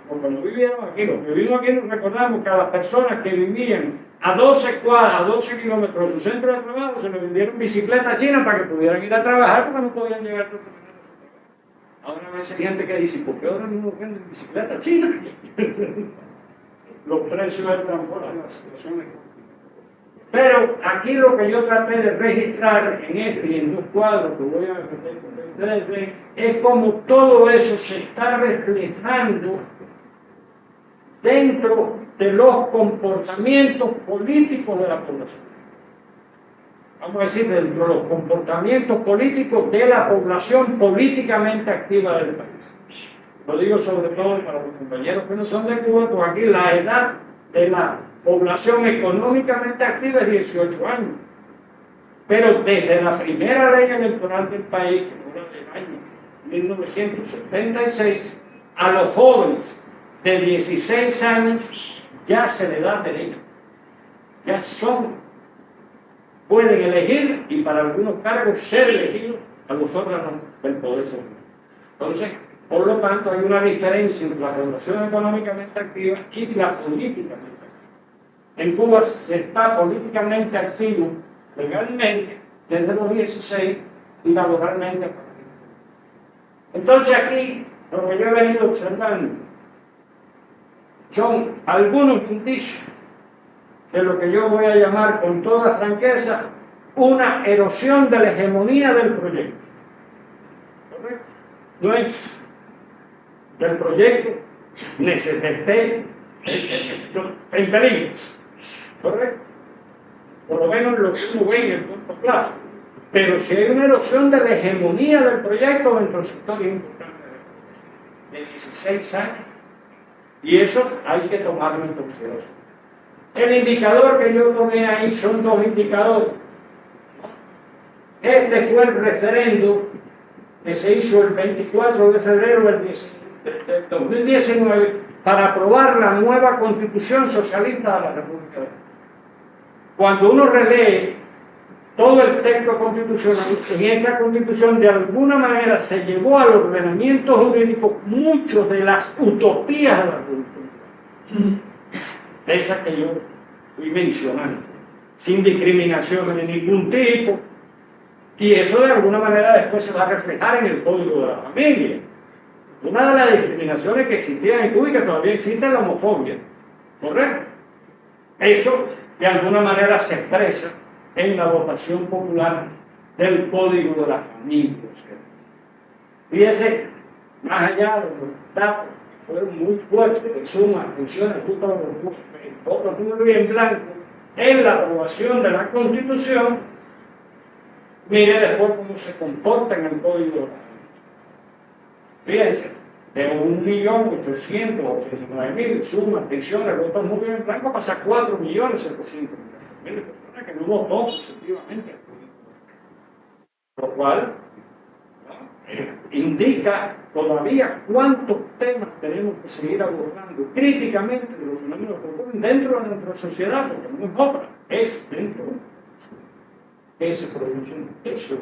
Porque no vivieron aquí, los que vivimos aquí nos recordamos que a las personas que vivían a 12 cuadras, a 12 kilómetros de su centro de trabajo, se les vendieron bicicletas chinas para que pudieran ir a trabajar porque no podían llegar a su trabajo. Ahora a veces hay gente que dice, ¿por qué ahora no nos venden bicicletas chinas? Los precios del transporte en las situaciones. Pero aquí lo que yo traté de registrar en este y en dos cuadros que voy a repetir con ustedes es como todo eso se está reflejando dentro de los comportamientos políticos de la población. Vamos a decir, dentro de los comportamientos políticos de la población políticamente activa del país. Lo digo sobre todo para los compañeros que no son de Cuba, porque aquí la edad de la población económicamente activa es 18 años. Pero desde la primera ley electoral del país, que fue la del año 1976, a los jóvenes de 16 años ya se les da derecho. Ya pueden elegir y para algunos cargos ser elegidos a los órganos del poder social. Entonces, por lo tanto, hay una diferencia entre la población económicamente activa y la políticamente activa. En Cuba se está políticamente activo legalmente desde los 16 y laboralmente a partir de. Entonces aquí, lo que yo he venido observando son algunos indicios de lo que yo voy a llamar con toda franqueza una erosión de la hegemonía del proyecto. ¿Correcto? No es del proyecto esté en peligro. ¿Correcto? Por lo menos lo que uno ve en el corto plazo. Pero si hay una erosión de la hegemonía del proyecto dentro del sector importante de 16 años, y eso hay que tomarlo en consideración. El indicador que yo tomé ahí son dos indicadores. Este fue el referendo que se hizo el 24 de febrero del 2019 para aprobar la nueva Constitución Socialista de la República Dominicana. Cuando uno relee todo el texto constitucional, en esa Constitución de alguna manera se llevó al ordenamiento jurídico muchas de las utopías de la Constitución, esas que yo fui mencionando, sin discriminación de ningún tipo, y eso de alguna manera después se va a reflejar en el Código de la Familia. Una de las discriminaciones que existían en Cuba y que todavía existe es la homofobia, ¿correcto? Eso de alguna manera se expresa en la votación popular del Código de la Familia. Fíjese, más allá de los datos que fueron muy fuertes, de suma, tensiones, otro número en blanco, en la aprobación de la Constitución, mire después cómo se comporta en el Código de la Familia. Fíjense, de 1.889.000 sumas, tensiones, votos muy en blanco, pasa a 4.700.000 personas que no votó positivamente. Lo cual indica todavía cuántos temas tenemos que seguir abordando críticamente de los fenómenos que ocurren dentro de nuestra sociedad, porque no es otra, es dentro de nuestra sociedad que se produce un hecho de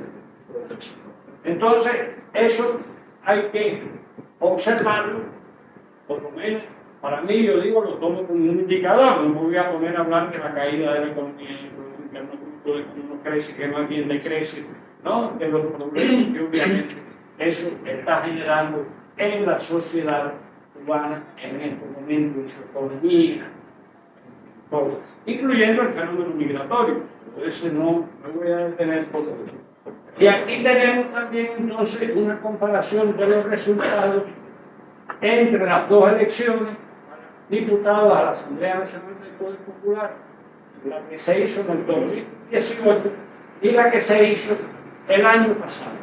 protección. Entonces, eso hay que observarlo, por lo menos para mí, yo digo, lo tomo como un indicador. No me voy a poner a hablar de la caída de la economía, de cómo no crece, que más bien decrece, ¿no? De los problemas que obviamente eso está generando en la sociedad cubana en este momento, en su economía, todo, incluyendo el fenómeno migratorio. Por eso no me voy a detener por eso. Y aquí tenemos también entonces una comparación de los resultados entre las dos elecciones, diputados a la Asamblea Nacional del Poder Popular, la que se hizo en el 2018 y la que se hizo el año pasado.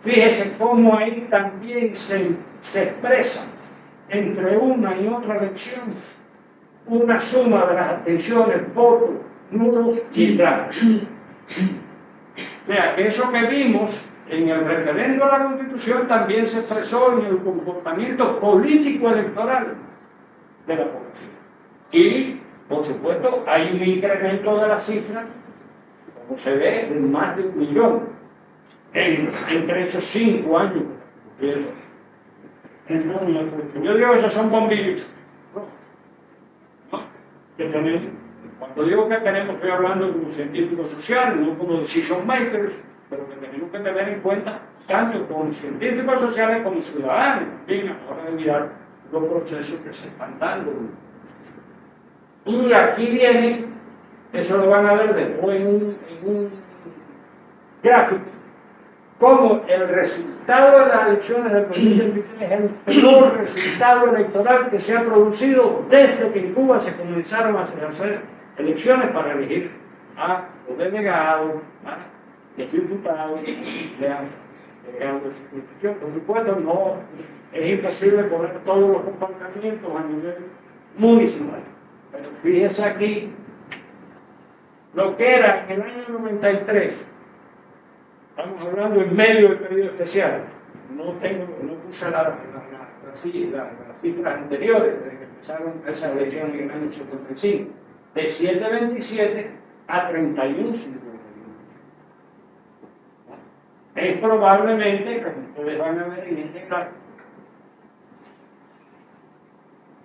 Fíjese cómo ahí también se expresa entre una y otra elección una suma de las abstenciones, votos, nulos y blancos. O sea, que eso que vimos en el referendo a la Constitución también se expresó en el comportamiento político-electoral de la población. Y, por supuesto, hay un incremento de la cifra, como se ve, de más de 1 millón entre esos 5 años. Yo digo que esos son bombillos. Que tenemos, cuando digo que tenemos, estoy hablando como científicos sociales, no como decision makers, pero que tenemos que tener en cuenta tanto como científicos sociales como ciudadanos, también a la hora de mirar los procesos que se están dando. Y aquí viene, eso lo van a ver después en un gráfico, como el resultado de las elecciones del 2023 es el peor resultado electoral que se ha producido desde que en Cuba se comenzaron a hacer elecciones para elegir a los delegados, a los diputados, delegados de circunscripción. Por supuesto, no es imposible poner todos los comportamientos a nivel municipal. Pero fíjese aquí lo que era en el año 93. Estamos hablando en medio del periodo especial. No puse las cifras anteriores, desde que empezaron esas elecciones en el año 75. De 7.27 a 31.51. Es probablemente, como ustedes van a ver en este gráfico,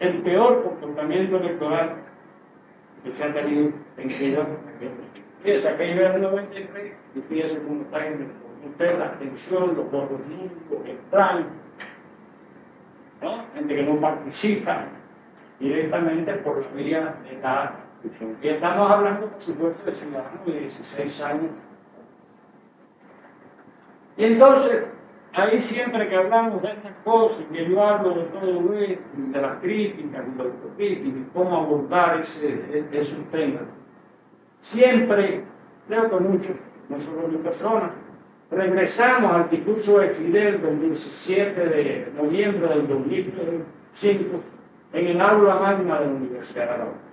el peor comportamiento electoral que se ha tenido en Cuba. Fíjese, aquello era el 93 y fíjese cómo está en usted la abstención, los votos nulos, los extraños, ¿no? Gente que no participa directamente por la vía de la Y estamos hablando, por supuesto, de ciudadanos de 16 años. Y entonces, ahí siempre que hablamos de estas cosas, que yo hablo de todo esto, de las críticas, de la autocrítica, y cómo abordar esos temas, siempre, creo que muchos, no solo mi persona, regresamos al discurso de Fidel del 17 de noviembre del 2005 en el aula magna de la Universidad de Aragón.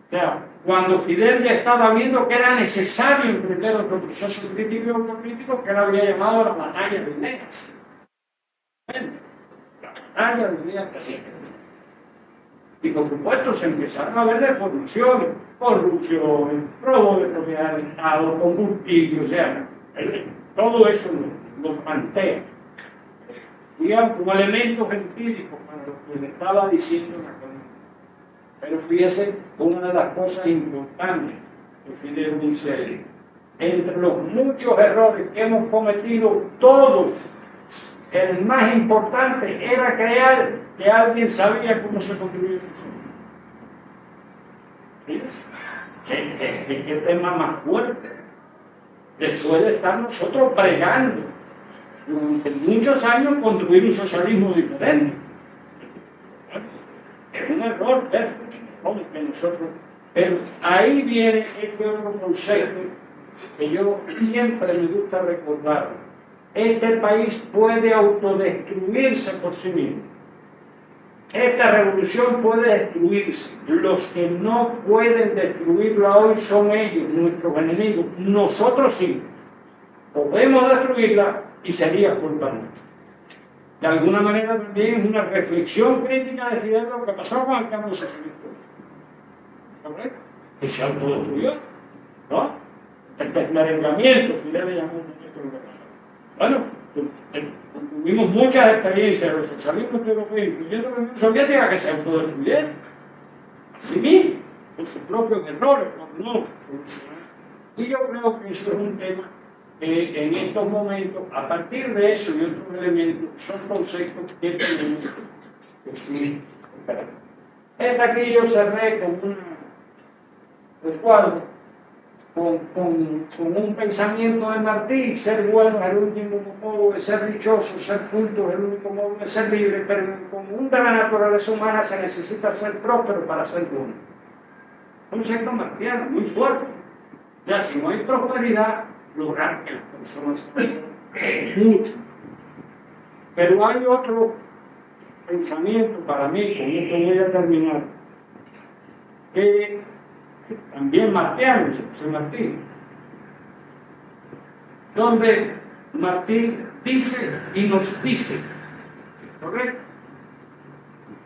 O sea, cuando Fidel ya estaba viendo que era necesario emprender otro proceso crítico y autocrítico que él había llamado la batalla de ideas. Bueno, la batalla de ideas que y por supuesto se empezaron a ver deformaciones, corrupción, robo de propiedad del Estado, combustible, o sea, todo eso lo plantea. Digamos, como elementos empíricos para lo que le estaba diciendo la cosa. Pero fíjese, una de las cosas importantes que Fidel dice ahí, entre los muchos errores que hemos cometido todos, el más importante era creer que alguien sabía cómo se construye su sueño. ¿Qué tema más fuerte? Después de estar nosotros pregando durante muchos años construir un socialismo diferente. Es un error que nosotros. Pero ahí viene este otro concepto que yo siempre me gusta recordar. Este país puede autodestruirse por sí mismo. Esta revolución puede destruirse. Los que no pueden destruirla hoy son ellos, nuestros enemigos. Nosotros sí. Podemos destruirla y sería culpa nuestra. De alguna manera también es una reflexión crítica de Fidel lo que pasó con el cambio socialista. ¿Correcto? Que se autodestruyó, ¿no? El desmerengamiento, Fidel le llamó un momento lo que pasó. Bueno, tuvimos muchas experiencias de los socialismos europeos, incluyendo la Unión Soviética, que se autodestruyeron a sí mismos, con sus propios errores, por no solucionar. Y yo creo que eso es un tema que en estos momentos, a partir de eso y otros elementos, son conceptos que tenemos que subir. Aquí yo cerré con un recuadro, con un pensamiento de Martí: ser bueno es el último modo de ser dichoso, ser culto es el único modo de ser libre, pero en el común de la naturaleza humana se necesita ser próspero para ser bueno. Un concepto martiano muy fuerte. Ya si no hay prosperidad, lograr que las personas es mucho. Pero hay otro pensamiento para mí, con esto voy a terminar, que también martiano, José Martí, donde Martí dice y nos dice, ¿correcto?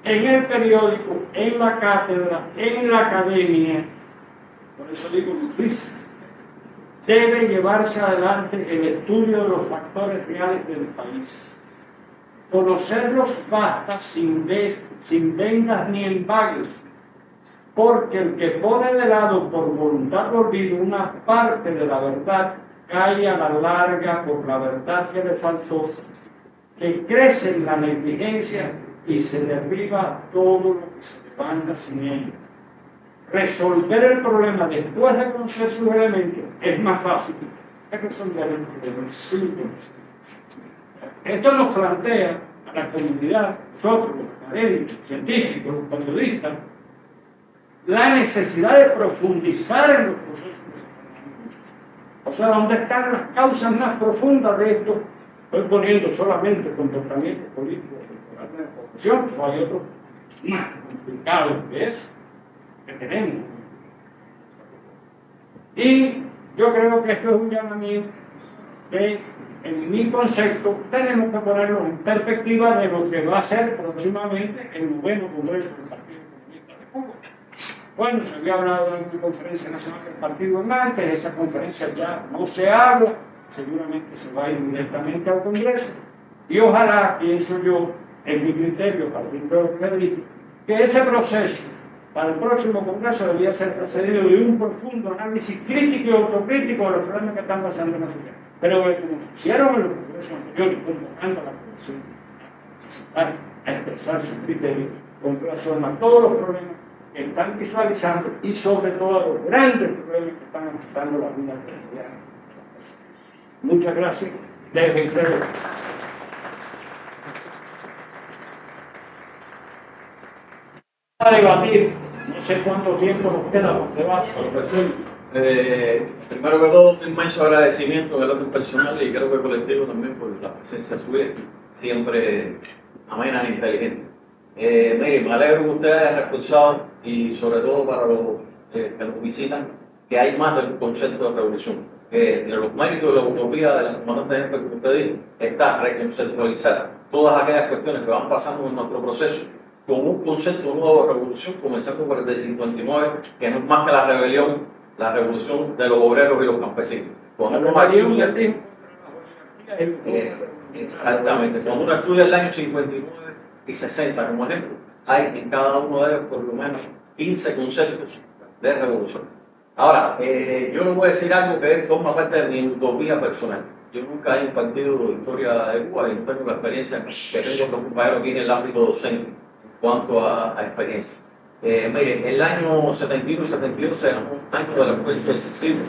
En el periódico, en la cátedra, en la academia, por eso digo nos dice, debe llevarse adelante el estudio de los factores reales del país. Conocerlos basta sin vendas ni embagues, porque el que pone de lado por voluntad de olvido una parte de la verdad, cae a la larga por la verdad que le faltó, que crece en la negligencia y se derriba todo lo que se levanta sin ello. Resolver el problema después de conocer sus elementos es más fácil que resolver el problema sin conocer. Esto nos plantea a la comunidad, nosotros, los académicos, los científicos, los periodistas, la necesidad de profundizar en los procesos. O sea, ¿dónde están las causas más profundas de esto? Estoy poniendo solamente comportamientos políticos de la corrupción, o hay otros más complicados que eso que tenemos. Y yo creo que esto es un llamamiento que, en mi concepto, tenemos que ponerlo en perspectiva de lo que va a ser próximamente el 9º Congreso del Partido Comunista de Cuba. Bueno, se había hablado en una conferencia nacional del partido antes, esa conferencia ya no se habla, seguramente se va a ir directamente al Congreso, y ojalá, pienso yo, en mi criterio, a partir de lo que me dije, que ese proceso para el próximo Congreso debía ser precedido de un profundo análisis crítico y autocrítico de los problemas que están pasando en la sociedad. Pero como hicieron en los congresos anteriores, convocando a la población a expresar sus criterios con relación a todos los problemas que están visualizando y sobre todo a los grandes problemas que están afectando la vida cotidiana. Muchas gracias. Dejo ustedes. A debatir, no sé cuánto tiempo nos queda por debate. Primero que todo, un inmenso agradecimiento del orden personal y creo que colectivo también por la presencia suya, siempre amena e inteligente. Mire, me alegro que usted haya reforzado y sobre todo para los que nos visitan, que hay más del concepto de revolución. Entre los méritos de la utopía de la comandante jefe que usted dijo, está reconceptualizar todas aquellas cuestiones que van pasando en nuestro proceso con un concepto nuevo de revolución, comenzando por el de 59, que no es más que la rebelión, la revolución de los obreros y los campesinos. Cuando uno estudia, exactamente, cuando uno estudia el año 59 y 60 como ejemplo, hay en cada uno de ellos por lo menos 15 conceptos de revolución. Ahora, yo le voy a decir algo que forma parte de mi utopía personal. Yo nunca he impartido historia de Cuba y no tengo la experiencia que tengo con compañeros aquí en el ámbito docente en cuanto a experiencia. Mire, el año 71 y 72 eran un año de la influencia excesiva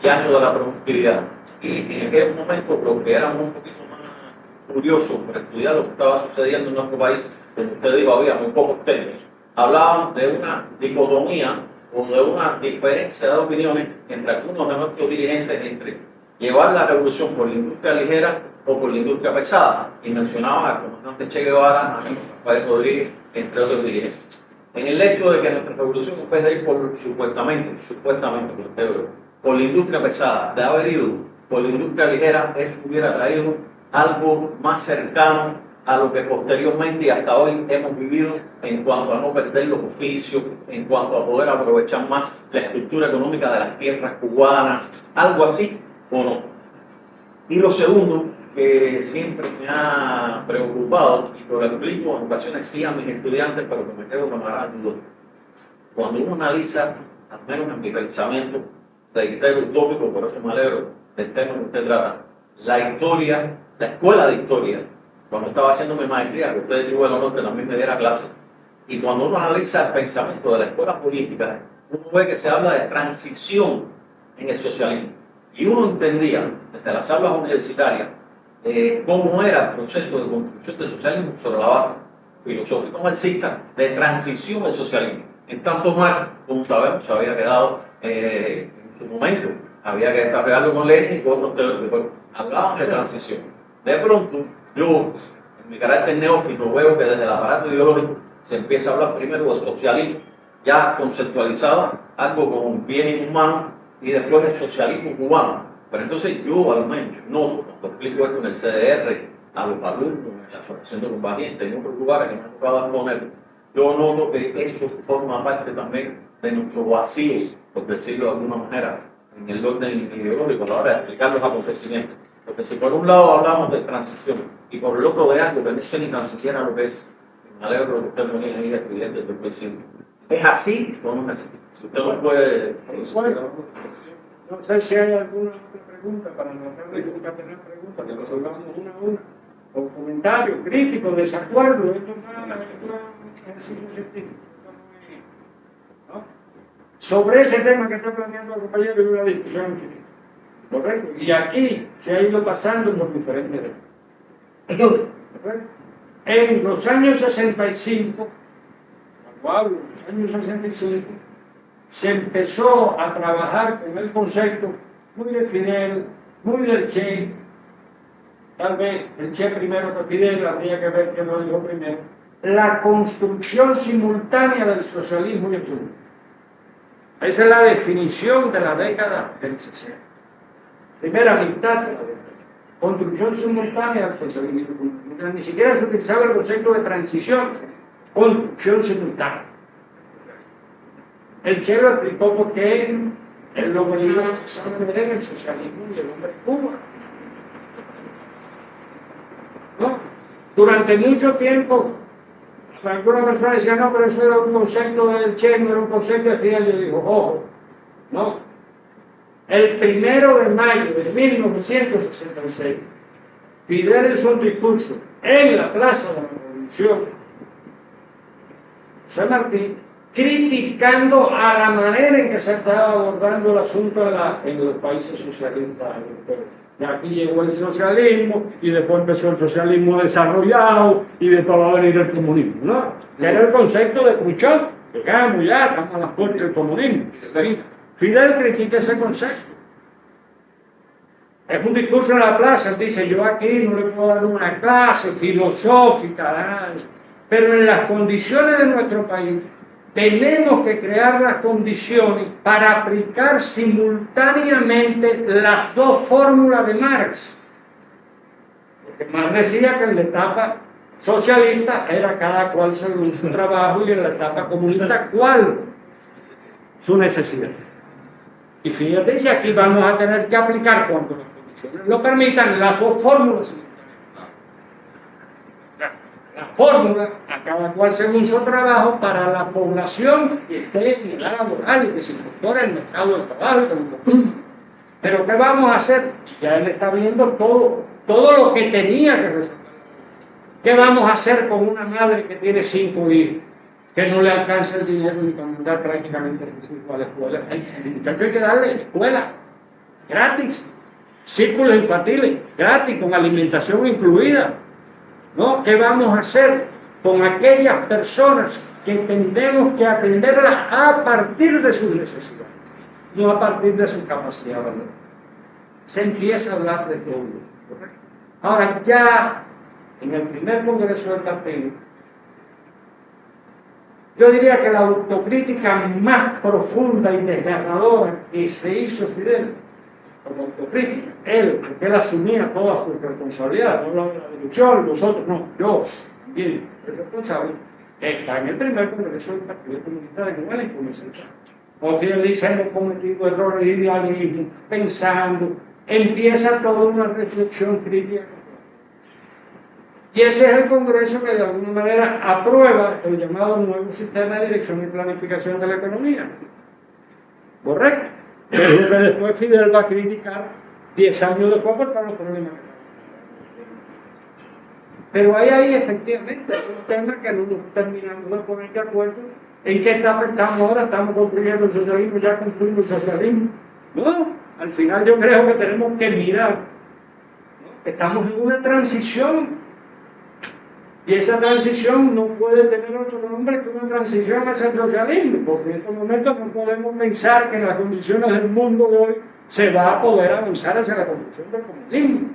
y año de la productividad. Y en aquel momento, lo que éramos un poquito más curiosos para estudiar lo que estaba sucediendo en nuestro país, como usted dijo, había muy pocos términos. Hablaban de una dicotomía o de una diferencia de opiniones entre algunos de nuestros dirigentes entre llevar la revolución por la industria ligera o por la industria pesada. Y mencionaban al comandante Che Guevara, a Rafael Rodríguez, entre otros dirigentes. En el hecho de que nuestra revolución, en vez de ir por supuestamente, por la industria pesada, de haber ido por la industria ligera, eso hubiera traído algo más cercano a lo que posteriormente y hasta hoy hemos vivido en cuanto a no perder los oficios, en cuanto a poder aprovechar más la estructura económica de las tierras cubanas, algo así o no. Y lo segundo, que siempre me ha preocupado, y lo explico en ocasiones sí a mis estudiantes, pero que me quedo con la duda. Cuando uno analiza, al menos en mi pensamiento, reitero utópico, por eso me alegro del tema que usted trata, la historia, la escuela de historia, cuando estaba haciendo mi maestría, que usted tuvo el honor que también me diera clase, y cuando uno analiza el pensamiento de la escuela política, uno ve que se habla de transición en el socialismo. Y uno entendía, desde las aulas universitarias, cómo era el proceso de construcción del socialismo sobre la base filosófico-marxista de transición al socialismo. En tanto Marx, como sabemos, se había quedado en su momento, había que desarrollarlo con Lenin y con otros teóricos, hablaban de transición. De pronto, yo, en mi carácter neófito, veo que desde el aparato ideológico se empieza a hablar primero de socialismo, ya conceptualizado, algo con pies humanos, y después el socialismo cubano. Pero entonces yo al menos noto, cuando explico esto en el CDR, a los alumnos, en la Asociación de Combatientes, en otros lugares que me han tocado poner, yo noto que eso forma parte también de nuestro vacío, por decirlo de alguna manera, en el orden ideológico a la hora de explicar los acontecimientos. Porque si por un lado hablamos de transición y por el otro de algo que no sé ni tan siquiera lo que es, me alegro de que usted venía ahí estudiante desde el principio. ¿Es así o no es así? Si usted no puede... No sé si hay alguna otra pregunta para tratar de concatenar preguntas, que resolvamos una a una, o comentarios, críticos, desacuerdos. Esto es un ejercicio científico. ¿No? Sobre ese tema que está planteando el compañero, hay una discusión infinita. ¿Correcto? Y aquí se ha ido pasando en los diferentes temas. ¿Correcto? En los años 65, cuando hablo de los años 65, se empezó a trabajar con el concepto muy de Fidel, muy del Che, tal vez el Che primero que Fidel, habría que ver quién lo dijo primero, la construcción simultánea del socialismo y el comunismo. Esa es la definición de la década del 60. Primera mitad de la década. Construcción simultánea del socialismo y el comunismo. Ni siquiera se utilizaba el concepto de transición, construcción simultánea. El Che lo explicó porque él lo veía en el socialismo y el hombre de Cuba. ¿No? Durante mucho tiempo, alguna persona decía, no, pero eso era un concepto del Che, no era un concepto de Fidel. Yo digo, ojo, no. El 1 de mayo de 1966, Fidel hizo un discurso en la Plaza de la Revolución, San Martín, criticando a la manera en que se estaba abordando el asunto en los países socialistas europeos. Y aquí llegó el socialismo y después empezó el socialismo desarrollado y después va a venir el comunismo, ¿no? Que era el concepto de Khrushchev, que estamos a las puertas del comunismo. Fidel critica ese concepto. Es un discurso en la plaza, dice, yo aquí no le puedo dar una clase filosófica, nada de eso. Pero en las condiciones de nuestro país, tenemos que crear las condiciones para aplicar simultáneamente las dos fórmulas de Marx. Porque Marx decía que en la etapa socialista era cada cual según su trabajo y en la etapa comunista cuál su necesidad. Y fíjate, si aquí vamos a tener que aplicar cuando las condiciones lo permitan las dos fórmulas simultáneamente. La fórmula a cada cual según su trabajo para la población que esté en edad laboral y que se incorpore al mercado del trabajo. Pero ¿qué vamos a hacer? Ya él está viendo todo lo que tenía que resolver. ¿Qué vamos a hacer con una madre que tiene 5 hijos, que no le alcanza el dinero ni para mandar prácticamente a la escuela? El muchacho hay que darle escuela gratis, círculos infantiles gratis, con alimentación incluida. ¿No? ¿Qué vamos a hacer con aquellas personas que tenemos que atenderlas a partir de sus necesidades, no a partir de su capacidad, ¿verdad? Se empieza a hablar de todo, ¿correcto? Ahora, ya en el primer congreso del partido, yo diría que la autocrítica más profunda y desgarradora que se hizo Fidel, como autocrítica, porque él asumía toda su responsabilidad, no la dirección, nosotros no, yo, también, el responsable, está en el primer congreso del Partido Comunista de Cuba, la información. O sea, él dice, hemos cometido errores de idealismo, pensando, empieza toda una reflexión crítica. Y ese es el congreso que de alguna manera aprueba el llamado nuevo sistema de dirección y planificación de la economía. ¿Correcto? Que es lo que después Fidel va a criticar 10 años después por todos los problemas que hay. Pero ahí efectivamente es un tema que no nos terminamos de poner de acuerdo en qué etapa estamos ahora. Estamos construyendo el socialismo, ya construimos el socialismo. No, al final yo creo que tenemos que mirar, ¿no? Estamos en una transición. Y esa transición no puede tener otro nombre que una transición hacia el socialismo, porque en estos momentos no podemos pensar que en las condiciones del mundo de hoy se va a poder avanzar hacia la construcción del comunismo.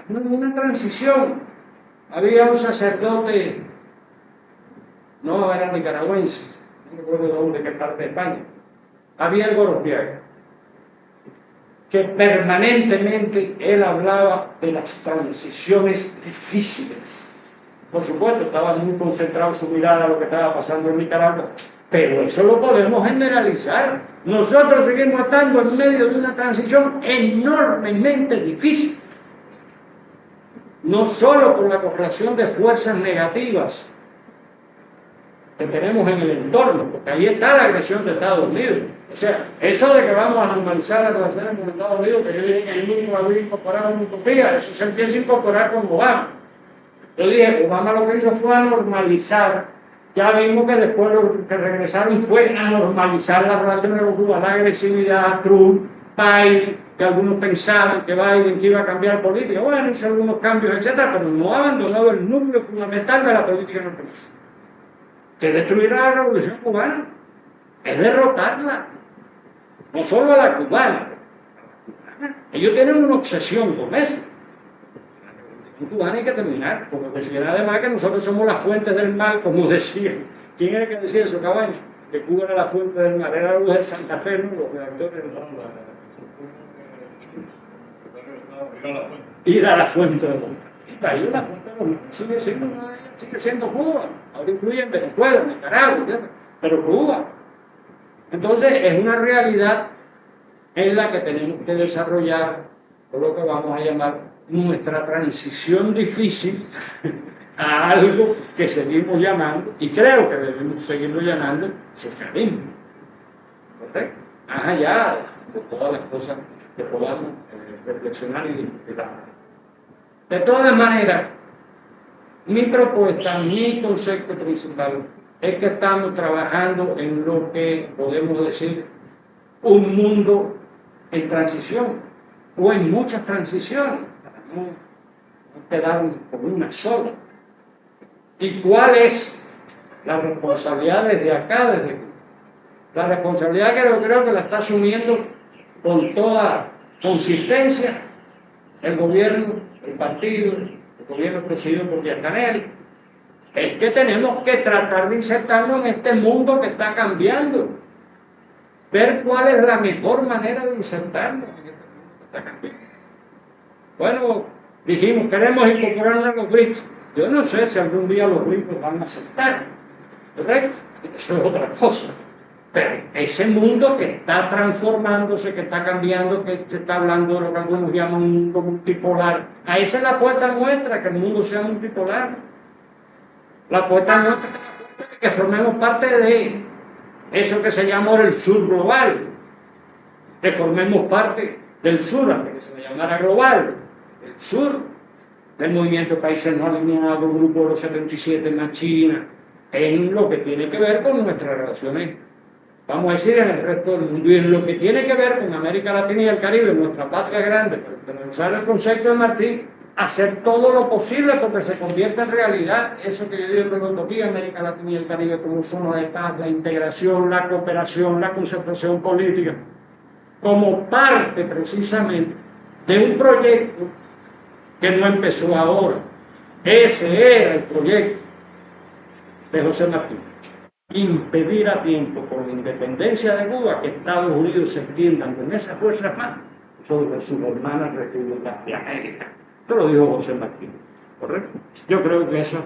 No es una transición. Había un sacerdote, no era nicaragüense, no recuerdo de dónde, qué parte de España, había el Gorostiaga, que permanentemente él hablaba de las transiciones difíciles. Por supuesto, estaba muy concentrado su mirada a lo que estaba pasando en Nicaragua, pero eso lo podemos generalizar. Nosotros seguimos estando en medio de una transición enormemente difícil, no solo por la correlación de fuerzas negativas que tenemos en el entorno, porque ahí está la agresión de Estados Unidos. O sea, eso de que vamos a normalizar las relaciones con Estados Unidos, que yo dije que el único había incorporado una utopía, eso se empieza a incorporar con Obama. Yo dije, Obama lo que hizo fue a normalizar. Ya vimos que después lo que regresaron fue a normalizar las relaciones con Cuba, la agresividad, Trump, Biden, que algunos pensaban que Biden que iba a cambiar política. Bueno, hizo algunos cambios, etcétera, pero no ha abandonado el núcleo fundamental de la política norteamericana, que destruirá la revolución cubana, es derrotarla, no solo a la cubana. Ellos tienen una obsesión con eso. La cubana hay que terminar, porque consideran además que nosotros somos las fuentes del mal, como decía. ¿Quién era que decía eso, caballo? Que Cuba era la fuente del mal, era los del Santa Fe, ¿no? Los redactores del mal. Ir a la fuente del mal. Ahí la fuente del mal sigue siendo Cuba. Ahora incluyen Venezuela, Nicaragua, etc. Pero Cuba. Entonces es una realidad en la que tenemos que desarrollar lo que vamos a llamar nuestra transición difícil a algo que seguimos llamando, y creo que debemos seguirlo llamando, socialismo. ¿Correcto? Más allá de todas las cosas que podamos reflexionar y discutir. De todas maneras, mi propuesta, mi concepto principal es que estamos trabajando en lo que podemos decir un mundo en transición o en muchas transiciones, para no quedar con una sola. ¿Y cuál es la responsabilidad desde acá, desde aquí? La responsabilidad que yo creo que la está asumiendo con toda consistencia el gobierno, el partido, el gobierno presidido por Díaz Canel, es que tenemos que tratar de insertarnos en este mundo que está cambiando, ver cuál es la mejor manera de insertarnos en este mundo que está cambiando. Bueno, dijimos, queremos incorporarnos a los BRICS. Yo no sé si algún día los BRICS van a aceptar, ¿correcto? Eso es otra cosa. Pero ese mundo que está transformándose, que está cambiando, que se está hablando de lo que algunos llaman un mundo multipolar, a esa es la apuesta nuestra, que el mundo sea multipolar. La apuesta nuestra es que formemos parte de eso que se llama ahora el sur global, que formemos parte del sur, antes que se le llamara global, el sur, del movimiento de países no alineados, grupo de los 77 más China, en lo que tiene que ver con nuestras relaciones, vamos a decir, en el resto del mundo, y en lo que tiene que ver con América Latina y el Caribe, nuestra patria grande, para usar el concepto de Martín, hacer todo lo posible porque se convierta en realidad eso que yo digo en la utopía, América Latina y el Caribe como zona de paz, la integración, la cooperación, la concertación política, como parte precisamente de un proyecto que no empezó ahora. Ese era el proyecto de José Martí. Impedir a tiempo, con la independencia de Cuba, que Estados Unidos se extiendan con esas fuerzas más sobre sus hermanas repúblicas de América. Esto lo dijo José Martí, ¿correcto? Yo creo que eso,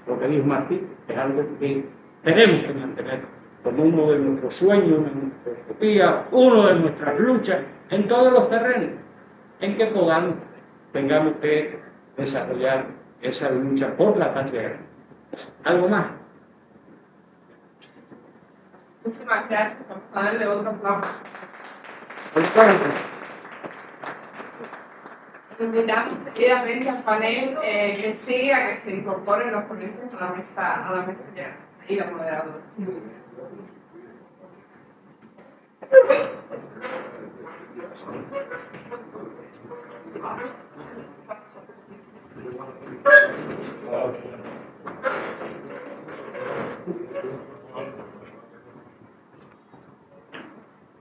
lo que dijo Martí, es algo que tenemos que mantener como uno de nuestros sueños, de nuestra utopía, uno de nuestras luchas en todos los terrenos en que podamos, tengamos que desarrollar esa lucha por la patria grande. ¿Algo más? Muchísimas gracias. Vamos a darle otro aplauso. Invitamos seguidamente al panel que siga, que se incorporen los ponentes a la mesa ya, y la moderadora.